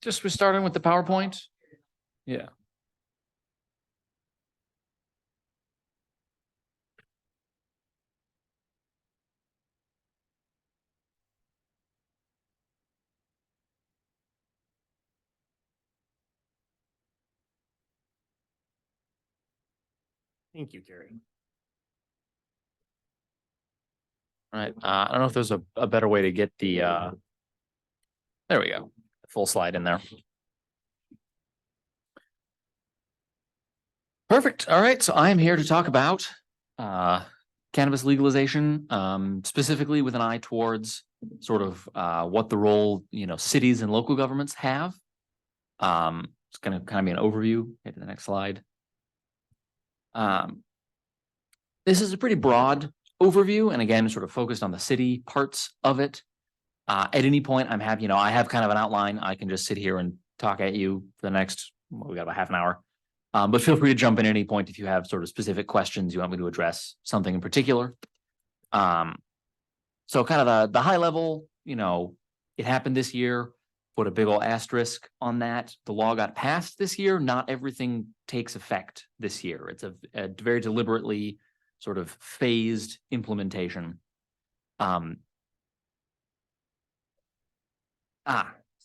Just we're starting with the PowerPoint. Yeah. Thank you, Carrie. All right. I don't know if there's a better way to get the, there we go. Full slide in there. Perfect. All right. So I am here to talk about cannabis legalization, specifically with an eye towards sort of what the role, cities and local governments have. It's going to kind of be an overview. Get to the next slide. This is a pretty broad overview, and again, sort of focused on the city parts of it. At any point, I'm happy, I have kind of an outline. I can just sit here and talk at you for the next, we got about half an hour. But feel free to jump in at any point if you have sort of specific questions you want me to address something in particular. So kind of the high level, it happened this year, put a big old asterisk on that. The law got passed this year. Not everything takes effect this year. It's a very deliberately sort of phased implementation.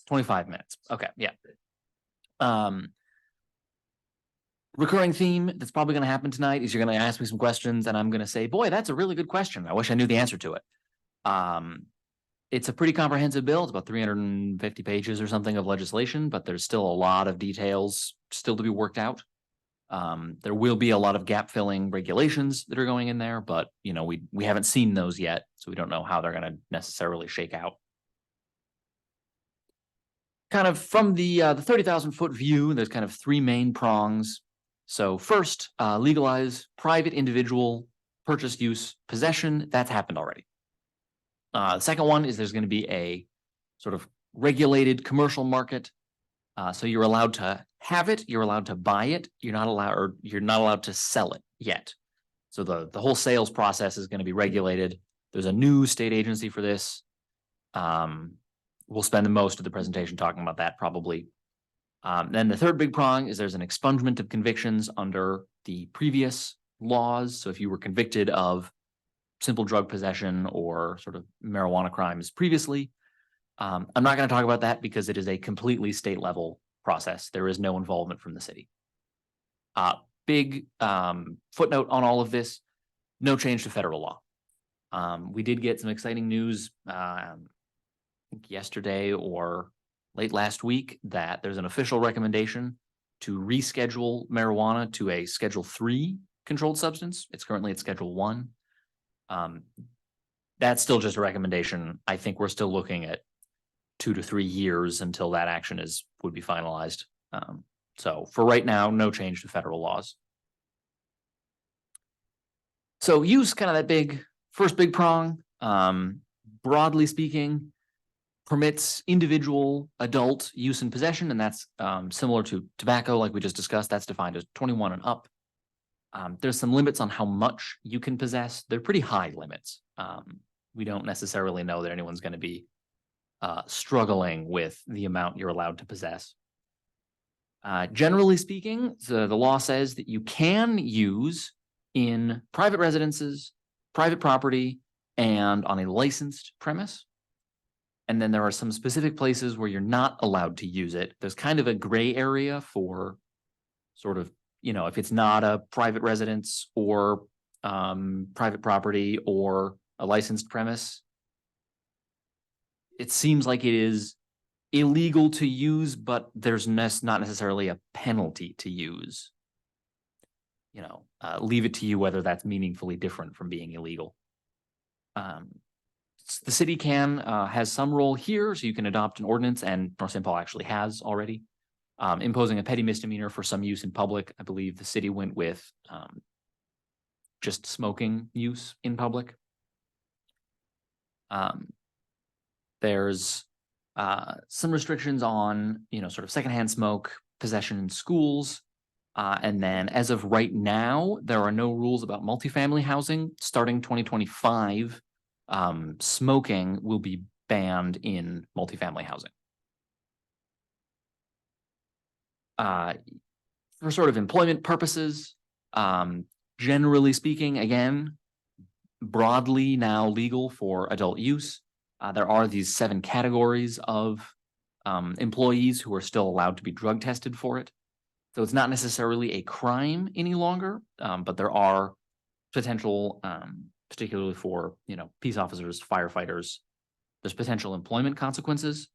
25 minutes. Okay, yeah. Recurring theme that's probably going to happen tonight is you're going to ask me some questions and I'm going to say, boy, that's a really good question. I wish I knew the answer to it. It's a pretty comprehensive bill. It's about 350 pages or something of legislation, but there's still a lot of details still to be worked out. There will be a lot of gap filling regulations that are going in there, but we haven't seen those yet, so we don't know how they're going to necessarily shake out. Kind of from the 30,000-foot view, there's kind of three main prongs. So first, legalize private individual purchase, use, possession. That's happened already. The second one is there's going to be a sort of regulated commercial market. So you're allowed to have it, you're allowed to buy it, you're not allowed to sell it yet. So the whole sales process is going to be regulated. There's a new state agency for this. We'll spend the most of the presentation talking about that probably. Then the third big prong is there's an expungement of convictions under the previous laws. So if you were convicted of simple drug possession or sort of marijuana crimes previously, I'm not going to talk about that because it is a completely state level process. There is no involvement from the city. Big footnote on all of this, no change to federal law. We did get some exciting news yesterday or late last week that there's an official recommendation to reschedule marijuana to a Schedule 3 controlled substance. It's currently at Schedule 1. That's still just a recommendation. I think we're still looking at 2 to 3 years until that action would be finalized. So for right now, no change to federal laws. So use kind of that first big prong. Broadly speaking, permits individual adult use and possession, and that's similar to tobacco, like we just discussed. That's defined as 21 and up. There's some limits on how much you can possess. They're pretty high limits. We don't necessarily know that anyone's going to be struggling with the amount you're allowed to possess. Generally speaking, the law says that you can use in private residences, private property, and on a licensed premise. And then there are some specific places where you're not allowed to use it. There's kind of a gray area for sort of, you know, if it's not a private residence or private property or a licensed premise. It seems like it is illegal to use, but there's not necessarily a penalty to use. You know, leave it to you whether that's meaningfully different from being illegal. The city has some role here, so you can adopt an ordinance, and North St. Paul actually has already, imposing a petty misdemeanor for some use in public. I believe the city went with just smoking use in public. There's some restrictions on, you know, sort of secondhand smoke, possession in schools. And then as of right now, there are no rules about multifamily housing. Starting 2025, smoking will be banned in multifamily housing. For sort of employment purposes, generally speaking, again, broadly now legal for adult use. There are these 7 categories of employees who are still allowed to be drug tested for it. So it's not necessarily a crime any longer, but there are potential, particularly for, you know, peace officers, firefighters, there's potential employment consequences.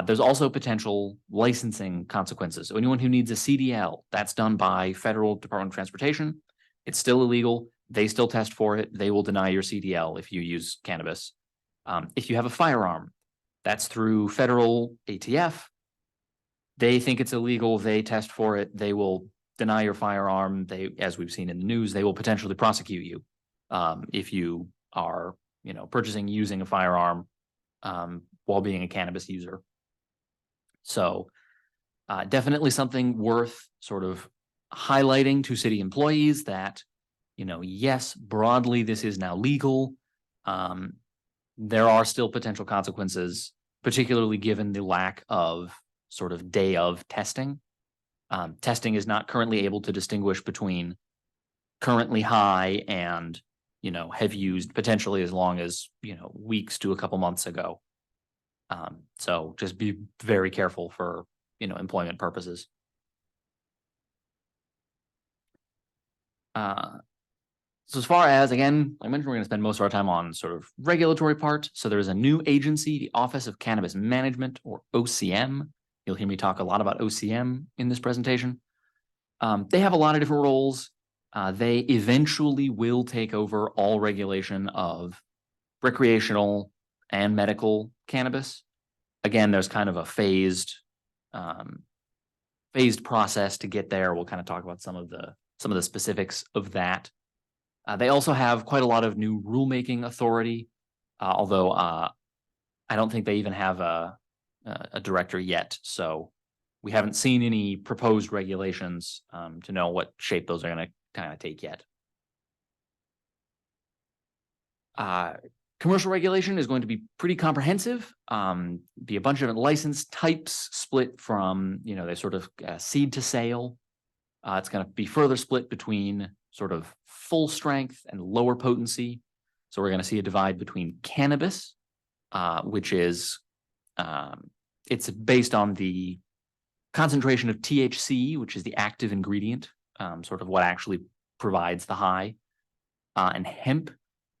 There's also potential licensing consequences. So anyone who needs a CDL, that's done by Federal Department of Transportation. It's still illegal. They still test for it. They will deny your CDL if you use cannabis. If you have a firearm, that's through federal ATF. They think it's illegal. They test for it. They will deny your firearm. They, as we've seen in the news, they will potentially prosecute you if you are, you know, purchasing, using a firearm while being a cannabis user. So definitely something worth sort of highlighting to city employees that, you know, yes, broadly, this is now legal. There are still potential consequences, particularly given the lack of sort of day of testing. Testing is not currently able to distinguish between currently high and, you know, have used potentially as long as, you know, weeks to a couple months ago. So just be very careful for, you know, employment purposes. So as far as, again, I mentioned we're going to spend most of our time on sort of regulatory part. So there's a new agency, the Office of Cannabis Management, or OCM. You'll hear me talk a lot about OCM in this presentation. They have a lot of different roles. They eventually will take over all regulation of recreational and medical cannabis. Again, there's kind of a phased process to get there. We'll kind of talk about some of the specifics of that. They also have quite a lot of new rulemaking authority, although I don't think they even have a director yet. So we haven't seen any proposed regulations to know what shape those are going to kind of take yet. Commercial regulation is going to be pretty comprehensive, be a bunch of license types split from, you know, they sort of seed to sale. It's going to be further split between sort of full strength and lower potency. So we're going to see a divide between cannabis, which is, it's based on the concentration of THC, which is the active ingredient, sort of what actually provides the high, and hemp.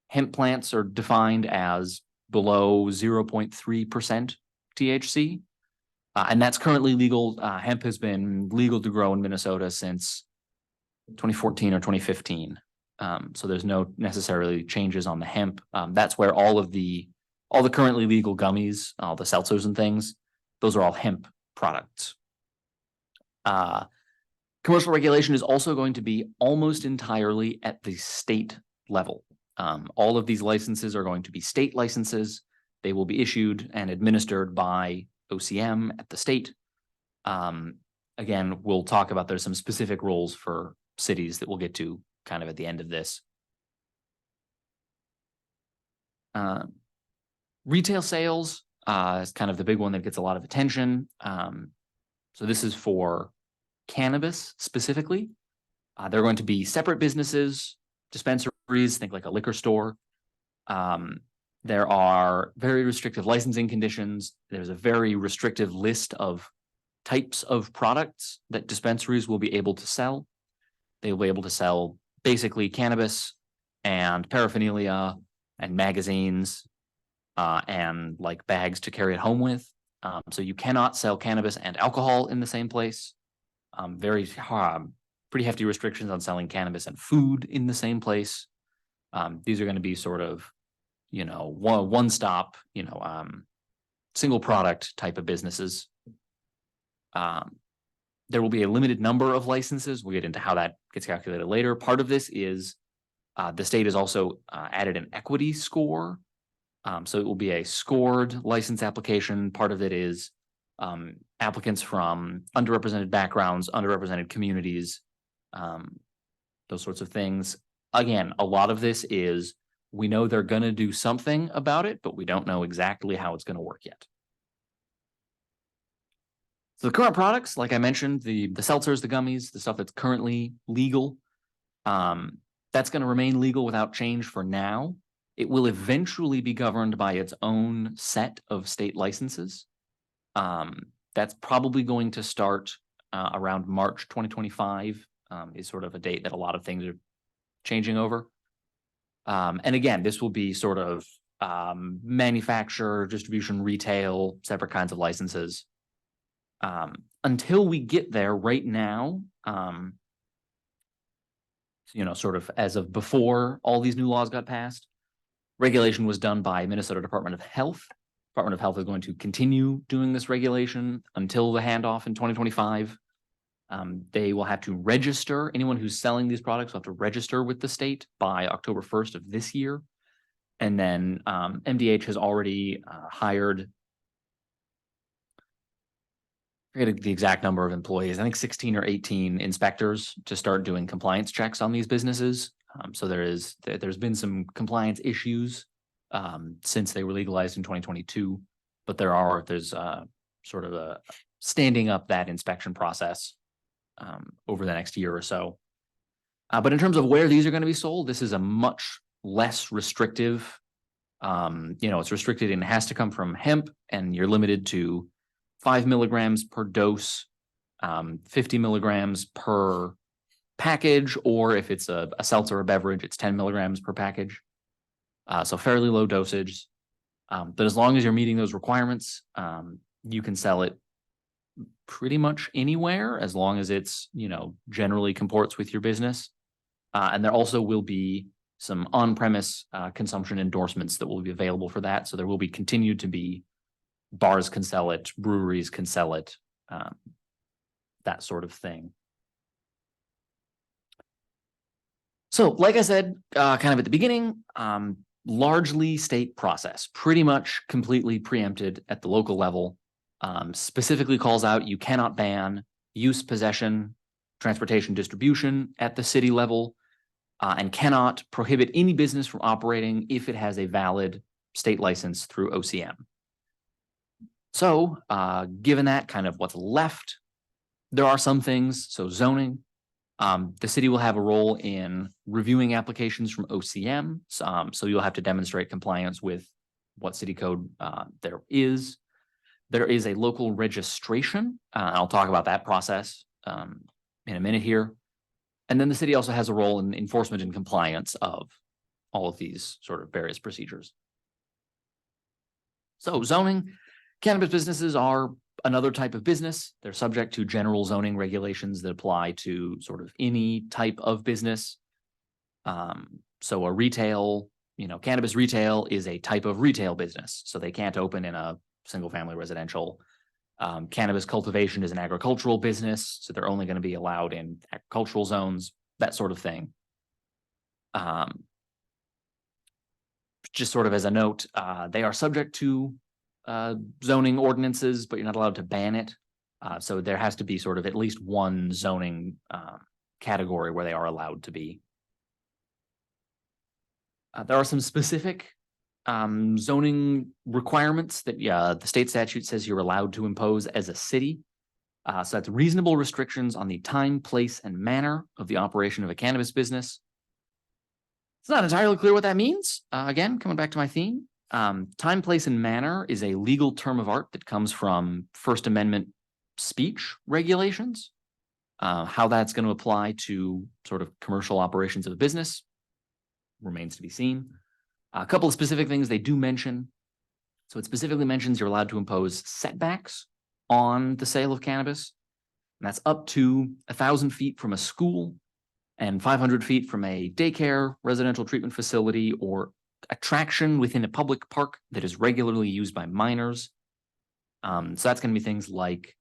Hemp plants are defined as below 0.3% THC, and that's currently legal. Hemp has been legal to grow in Minnesota since 2014 or 2015. So there's no necessarily changes on the hemp. That's where all the currently legal gummies, all the seltzers and things, those are all hemp products. Commercial regulation is also going to be almost entirely at the state level. All of these licenses are going to be state licenses. They will be issued and administered by OCM at the state. Again, we'll talk about there's some specific rules for cities that we'll get to kind of at the end of this. Retail sales is kind of the big one that gets a lot of attention. So this is for cannabis specifically. They're going to be separate businesses, dispensaries, think like a liquor store. There are very restrictive licensing conditions. There's a very restrictive list of types of products that dispensaries will be able to sell. They will be able to sell basically cannabis and paraphernalia and magazines and like bags to carry it home with. So you cannot sell cannabis and alcohol in the same place. Pretty hefty restrictions on selling cannabis and food in the same place. These are going to be sort of, one stop, single product type of businesses. There will be a limited number of licenses. We'll get into how that gets calculated later. Part of this is the state has also added an equity score. So it will be a scored license application. Part of it is applicants from underrepresented backgrounds, underrepresented communities, those sorts of things. Again, a lot of this is, we know they're going to do something about it, but we don't know exactly how it's going to work yet. So the current products, like I mentioned, the seltzers, the gummies, the stuff that's currently legal, that's going to remain legal without change for now. It will eventually be governed by its own set of state licenses. That's probably going to start around March 2025, is sort of a date that a lot of things are changing over. And again, this will be sort of manufacturer, distribution, retail, separate kinds of licenses. Until we get there right now, sort of as of before all these new laws got passed, regulation was done by Minnesota Department of Health. Department of Health is going to continue doing this regulation until the handoff in 2025. They will have to register. Anyone who's selling these products will have to register with the state by October 1st of this year. And then MDH has already hired, I forget the exact number of employees, I think 16 or 18 inspectors to start doing compliance checks on these businesses. So there's been some compliance issues since they were legalized in 2022, but there's sort of a standing up that inspection process over the next year or so. But in terms of where these are going to be sold, this is a much less restrictive, it's restricted and it has to come from hemp, and you're limited to 5 milligrams per dose, 50 milligrams per package, or if it's a seltzer or beverage, it's 10 milligrams per package. So fairly low dosage. But as long as you're meeting those requirements, you can sell it pretty much anywhere, as long as it's, generally comports with your business. And there also will be some on-premise consumption endorsements that will be available for that. So there will be continued to be bars can sell it, breweries can sell it, that sort of thing. So like I said, kind of at the beginning, largely state process, pretty much completely preempted at the local level, specifically calls out you cannot ban use, possession, transportation, distribution at the city level, and cannot prohibit any business from operating if it has a valid state license through OCM. So given that, kind of what's left, there are some things, so zoning. The city will have a role in reviewing applications from OCM. So you'll have to demonstrate compliance with what city code there is. There is a local registration. I'll talk about that process in a minute here. And then the city also has a role in enforcement and compliance of all of these sort of various procedures. So zoning, cannabis businesses are another type of business. They're subject to general zoning regulations that apply to sort of any type of business. So a retail, cannabis retail is a type of retail business. So they can't open in a single family residential. Cannabis cultivation is an agricultural business, so they're only going to be allowed in agricultural zones, that sort of thing. just sort of as a note, they are subject to zoning ordinances, but you're not allowed to ban it. So there has to be sort of at least one zoning category where they are allowed to be. There are some specific zoning requirements that the state statute says you're allowed to impose as a city. So that's reasonable restrictions on the time, place, and manner of the operation of a cannabis business. It's not entirely clear what that means. Again, coming back to my theme, time, place, and manner is a legal term of art that comes from First Amendment speech regulations. How that's going to apply to sort of commercial operations of a business remains to be seen. A couple of specific things they do mention. So it specifically mentions you're allowed to impose setbacks on the sale of cannabis. And that's up to 1,000 feet from a school and 500 feet from a daycare, residential treatment facility, or attraction within a public park that is regularly used by minors. So that's going to be things like,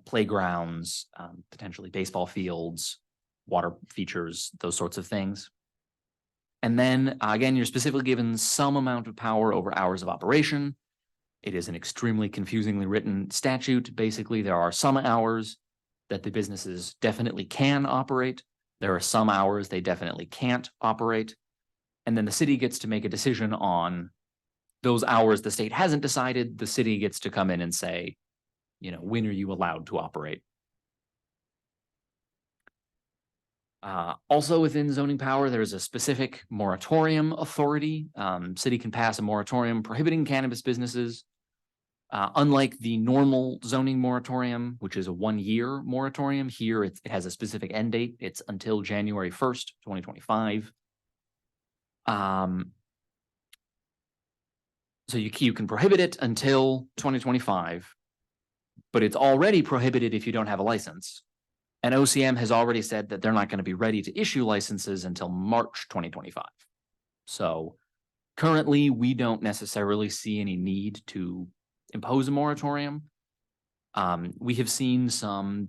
playgrounds, potentially baseball fields, water features, those sorts of things. And then again, you're specifically given some amount of power over hours of operation. It is an extremely confusingly written statute. Basically, there are some hours that the businesses definitely can operate. There are some hours they definitely can't operate. And then the city gets to make a decision on those hours the state hasn't decided. The city gets to come in and say, when are you allowed to operate? Also within zoning power, there's a specific moratorium authority. City can pass a moratorium prohibiting cannabis businesses. Unlike the normal zoning moratorium, which is a 1-year moratorium, here it has a specific end date. It's until January 1st, 2025. So you can prohibit it until 2025, but it's already prohibited if you don't have a license. And OCM has already said that they're not going to be ready to issue licenses until March 2025. So currently, we don't necessarily see any need to impose a moratorium. We have seen some,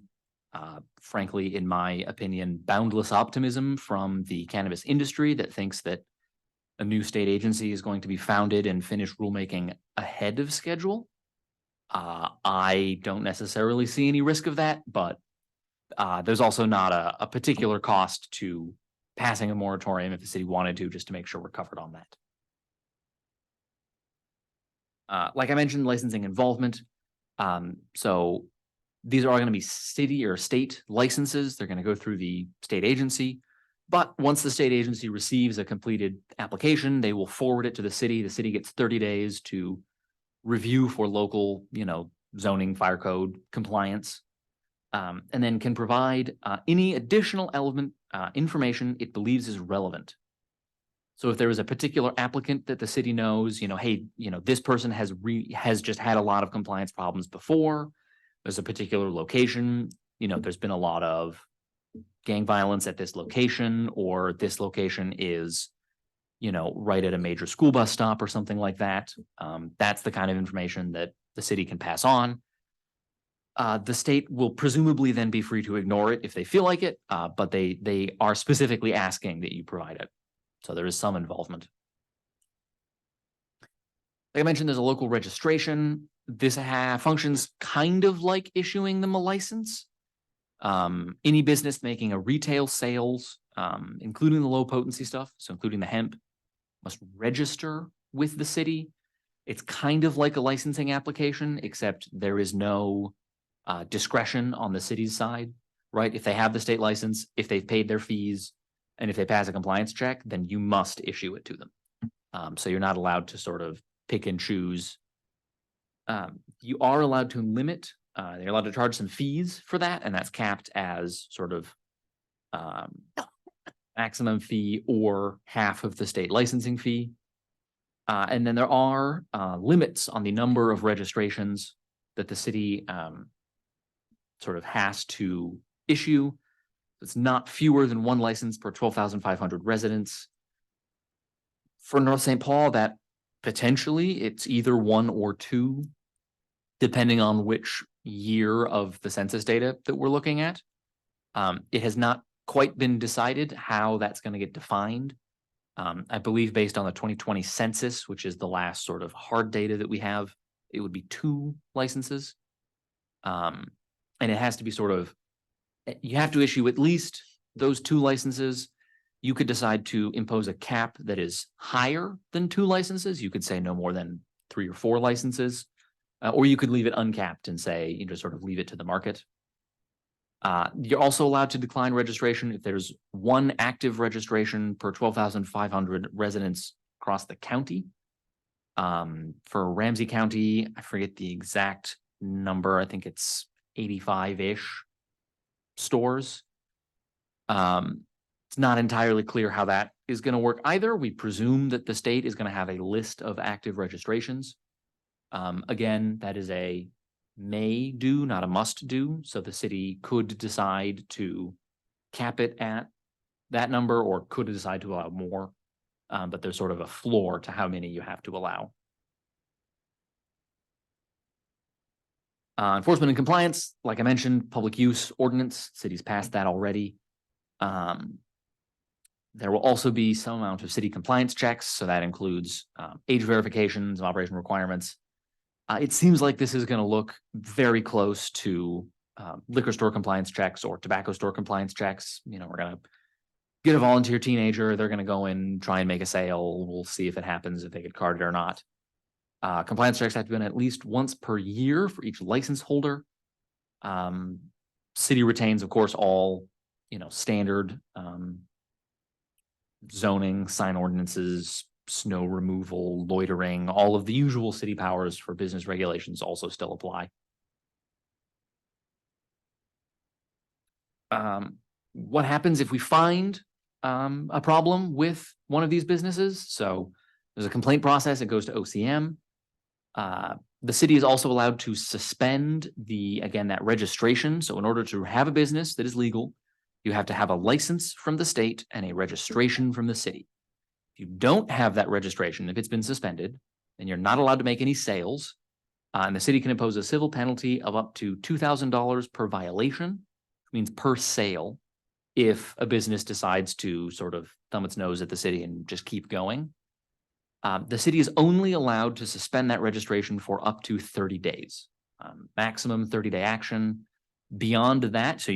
frankly, in my opinion, boundless optimism from the cannabis industry that thinks that a new state agency is going to be founded and finish rulemaking ahead of schedule. I don't necessarily see any risk of that, but there's also not a particular cost to passing a moratorium if the city wanted to, just to make sure we're covered on that. Like I mentioned, licensing involvement. So these are all going to be city or state licenses. They're going to go through the state agency. But once the state agency receives a completed application, they will forward it to the city. The city gets 30 days to review for local, zoning, fire code compliance. And then can provide any additional element information it believes is relevant. So if there is a particular applicant that the city knows, hey, this person has just had a lot of compliance problems before. There's a particular location, there's been a lot of gang violence at this location, or this location is, right at a major school bus stop or something like that. That's the kind of information that the city can pass on. The state will presumably then be free to ignore it if they feel like it, but they are specifically asking that you provide it. So there is some involvement. Like I mentioned, there's a local registration. This functions kind of like issuing them a license. Any business making a retail sales, including the low potency stuff, so including the hemp, must register with the city. It's kind of like a licensing application, except there is no discretion on the city's side, right? If they have the state license, if they've paid their fees, and if they pass a compliance check, then you must issue it to them. So you're not allowed to sort of pick and choose. You are allowed to limit, they're allowed to charge some fees for that, and that's capped as sort of maximum fee or half of the state licensing fee. And then there are limits on the number of registrations that the city sort of has to issue. It's not fewer than one license per 12,500 residents. For North St. Paul, that potentially it's either 1 or 2, depending on which year of the census data that we're looking at. It has not quite been decided how that's going to get defined. I believe based on the 2020 census, which is the last sort of hard data that we have, it would be 2 licenses. And it has to be sort of, you have to issue at least those 2 licenses. You could decide to impose a cap that is higher than 2 licenses. You could say no more than 3 or 4 licenses, or you could leave it uncapped and say, you just sort of leave it to the market. You're also allowed to decline registration if there's 1 active registration per 12,500 residents across the county. For Ramsey County, I forget the exact number. I think it's 85-ish stores. It's not entirely clear how that is going to work either. We presume that the state is going to have a list of active registrations. Again, that is a may do, not a must do. So the city could decide to cap it at that number or could decide to allow more. But there's sort of a floor to how many you have to allow. Enforcement and compliance, like I mentioned, public use ordinance, cities passed that already. There will also be some amount of city compliance checks. So that includes age verifications, operation requirements. It seems like this is going to look very close to liquor store compliance checks or tobacco store compliance checks. You know, we're going to get a volunteer teenager. They're going to go in, try and make a sale. We'll see if it happens, if they get carded or not. Compliance checks have to be done at least once per year for each license holder. City retains, of course, all, standard zoning, sign ordinances, snow removal, loitering, all of the usual city powers for business regulations also still apply. What happens if we find a problem with one of these businesses? So there's a complaint process. It goes to OCM. The city is also allowed to suspend that registration. So in order to have a business that is legal, you have to have a license from the state and a registration from the city. If you don't have that registration, if it's been suspended, then you're not allowed to make any sales. And the city can impose a civil penalty of up to $2,000 per violation, which means per sale, if a business decides to sort of thumb its nose at the city and just keep going. The city is only allowed to suspend that registration for up to 30 days, maximum 30-day action. Beyond that, so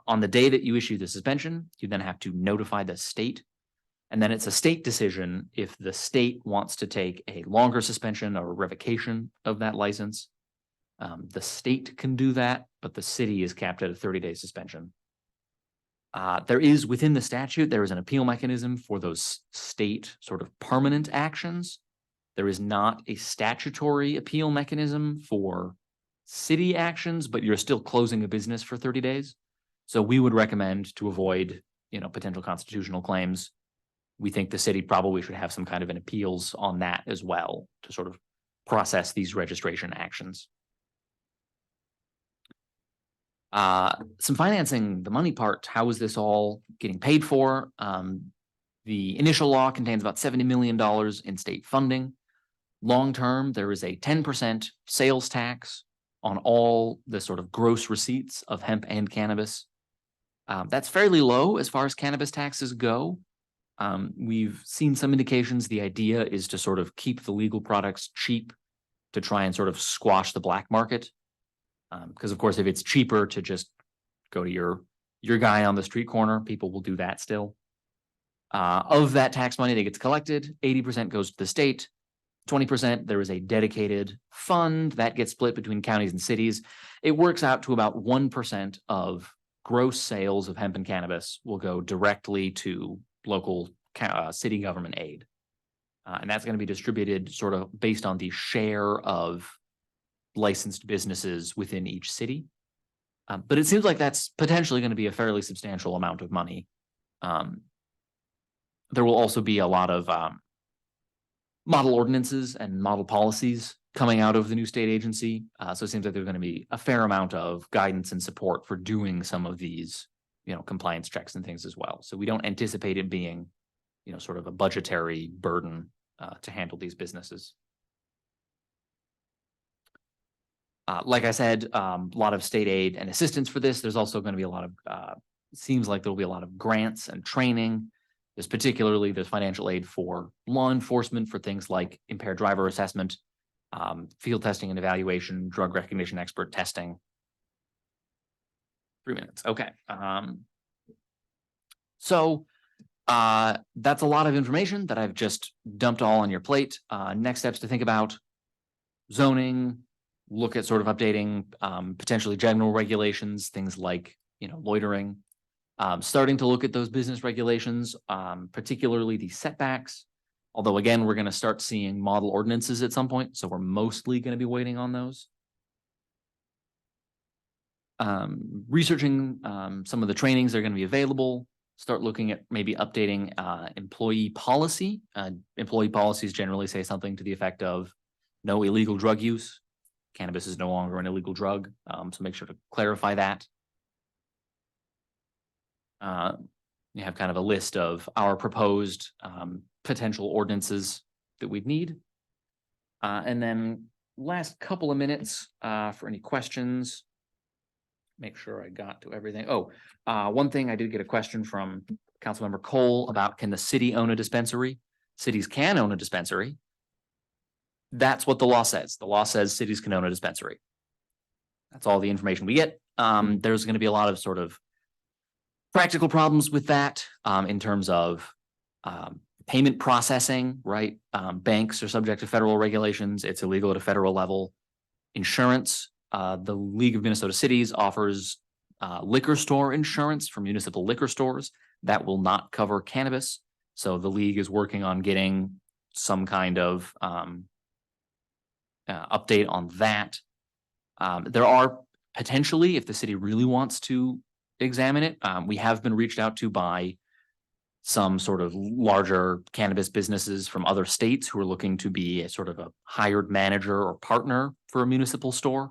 on the day that you issue the suspension, you then have to notify the state. And then it's a state decision if the state wants to take a longer suspension or revocation of that license. The state can do that, but the city is capped at a 30-day suspension. There is within the statute, there is an appeal mechanism for those state sort of permanent actions. There is not a statutory appeal mechanism for city actions, but you're still closing a business for 30 days. So we would recommend, to avoid, potential constitutional claims, we think the city probably should have some kind of an appeals on that as well to sort of process these registration actions. Some financing, the money part, how is this all getting paid for? The initial law contains about $70 million in state funding. Long-term, there is a 10% sales tax on all the sort of gross receipts of hemp and cannabis. That's fairly low as far as cannabis taxes go. We've seen some indications the idea is to sort of keep the legal products cheap to try and sort of squash the black market. Because of course, if it's cheaper to just go to your guy on the street corner, people will do that still. Of that tax money that gets collected, 80% goes to the state, 20% there is a dedicated fund that gets split between counties and cities. It works out to about 1% of gross sales of hemp and cannabis will go directly to local city government aid. And that's going to be distributed sort of based on the share of licensed businesses within each city. But it seems like that's potentially going to be a fairly substantial amount of money. There will also be a lot of model ordinances and model policies coming out of the new state agency. So it seems like there's going to be a fair amount of guidance and support for doing some of these, compliance checks and things as well. So we don't anticipate it being, sort of a budgetary burden to handle these businesses. Like I said, a lot of state aid and assistance for this. There's also going to be a lot of, seems like there'll be a lot of grants and training. There's particularly there's financial aid for law enforcement for things like impaired driver assessment, field testing and evaluation, drug recognition expert testing. 3 minutes. Okay. So that's a lot of information that I've just dumped all on your plate. Next steps to think about: zoning, look at sort of updating potentially general regulations, things like, loitering. Starting to look at those business regulations, particularly the setbacks. Although again, we're going to start seeing model ordinances at some point, so we're mostly going to be waiting on those. Researching some of the trainings that are going to be available. Start looking at maybe updating employee policy. Employee policies generally say something to the effect of no illegal drug use. Cannabis is no longer an illegal drug, so make sure to clarify that. You have kind of a list of our proposed potential ordinances that we'd need. And then last couple of minutes for any questions. Make sure I got to everything. Oh, one thing, I did get a question from Councilmember Cole about, can the city own a dispensary? Cities can own a dispensary. That's what the law says. The law says cities can own a dispensary. That's all the information we get. There's going to be a lot of sort of practical problems with that in terms of payment processing, right? Banks are subject to federal regulations. It's illegal at a federal level. Insurance, the League of Minnesota Cities offers liquor store insurance for municipal liquor stores. That will not cover cannabis. So the league is working on getting some kind of update on that. There are potentially, if the city really wants to examine it, we have been reached out to by some sort of larger cannabis businesses from other states who are looking to be a sort of a hired manager or partner for a municipal store.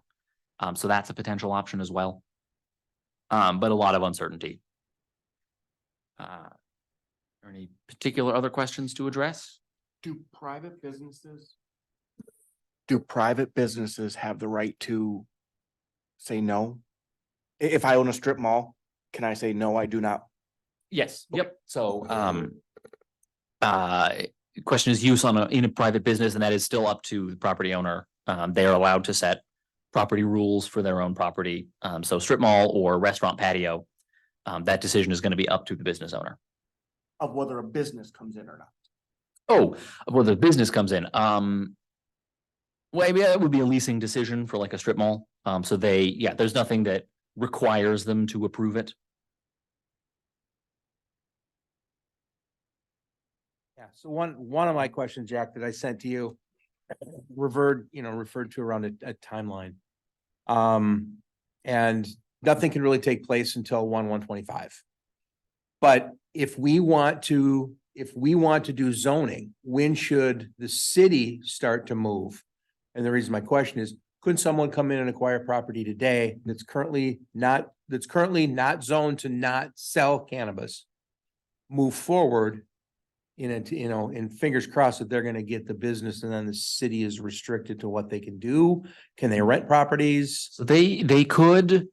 So that's a potential option as well. But a lot of uncertainty. Are there any particular other questions to address? Do private businesses have the right to say no? If I own a strip mall, can I say, no, I do not? Yes, yep. So, question is use in a private business, and that is still up to the property owner. They are allowed to set property rules for their own property. So strip mall or restaurant patio, that decision is going to be up to the business owner. Of whether a business comes in or not. Oh, whether the business comes in. Well, maybe that would be a leasing decision for like a strip mall. So there's nothing that requires them to approve it. Yeah, so one of my questions, Jack, that I sent to you referred to around a timeline. And nothing can really take place until 1/1/25. But if we want to do zoning, when should the city start to move? And the reason my question is, couldn't someone come in and acquire property today that's currently not zoned to not sell cannabis, move forward and fingers crossed that they're going to get the business, and then the city is restricted to what they can do? Can they rent properties? So they could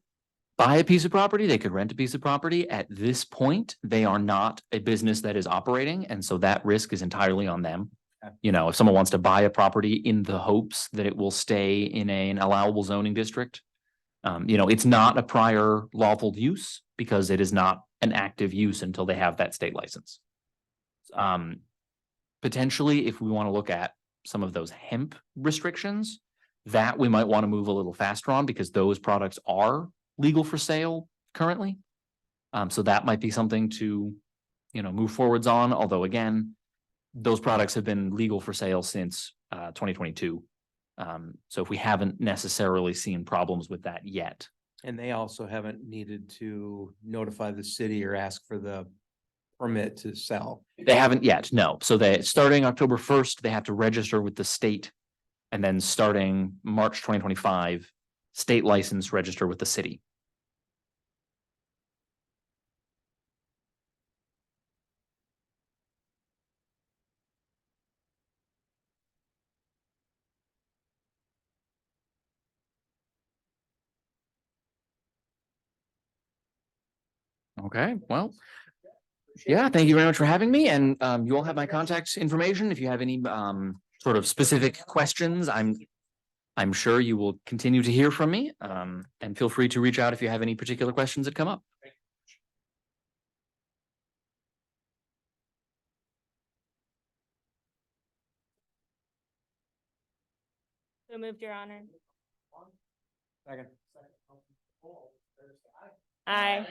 buy a piece of property, they could rent a piece of property. At this point, they are not a business that is operating, and so that risk is entirely on them. Okay. If someone wants to buy a property in the hopes that it will stay in an allowable zoning district, it's not a prior lawful use because it is not an active use until they have that state license. Potentially, if we want to look at some of those hemp restrictions, that we might want to move a little faster on because those products are legal for sale currently. So that might be something to, move forwards on. Although again, those products have been legal for sale since 2022. So if we haven't necessarily seen problems with that yet. And they also haven't needed to notify the city or ask for the permit to sell. They haven't yet, no. So starting October 1st, they have to register with the state. And then starting March 2025, state license register with the city. Okay, well, Yeah, thank you very much for having me, and you all have my contact information. If you have any sort of specific questions, I'm sure you will continue to hear from me. And feel free to reach out if you have any particular questions that come up. So moved, Your Honor. Second. Aye.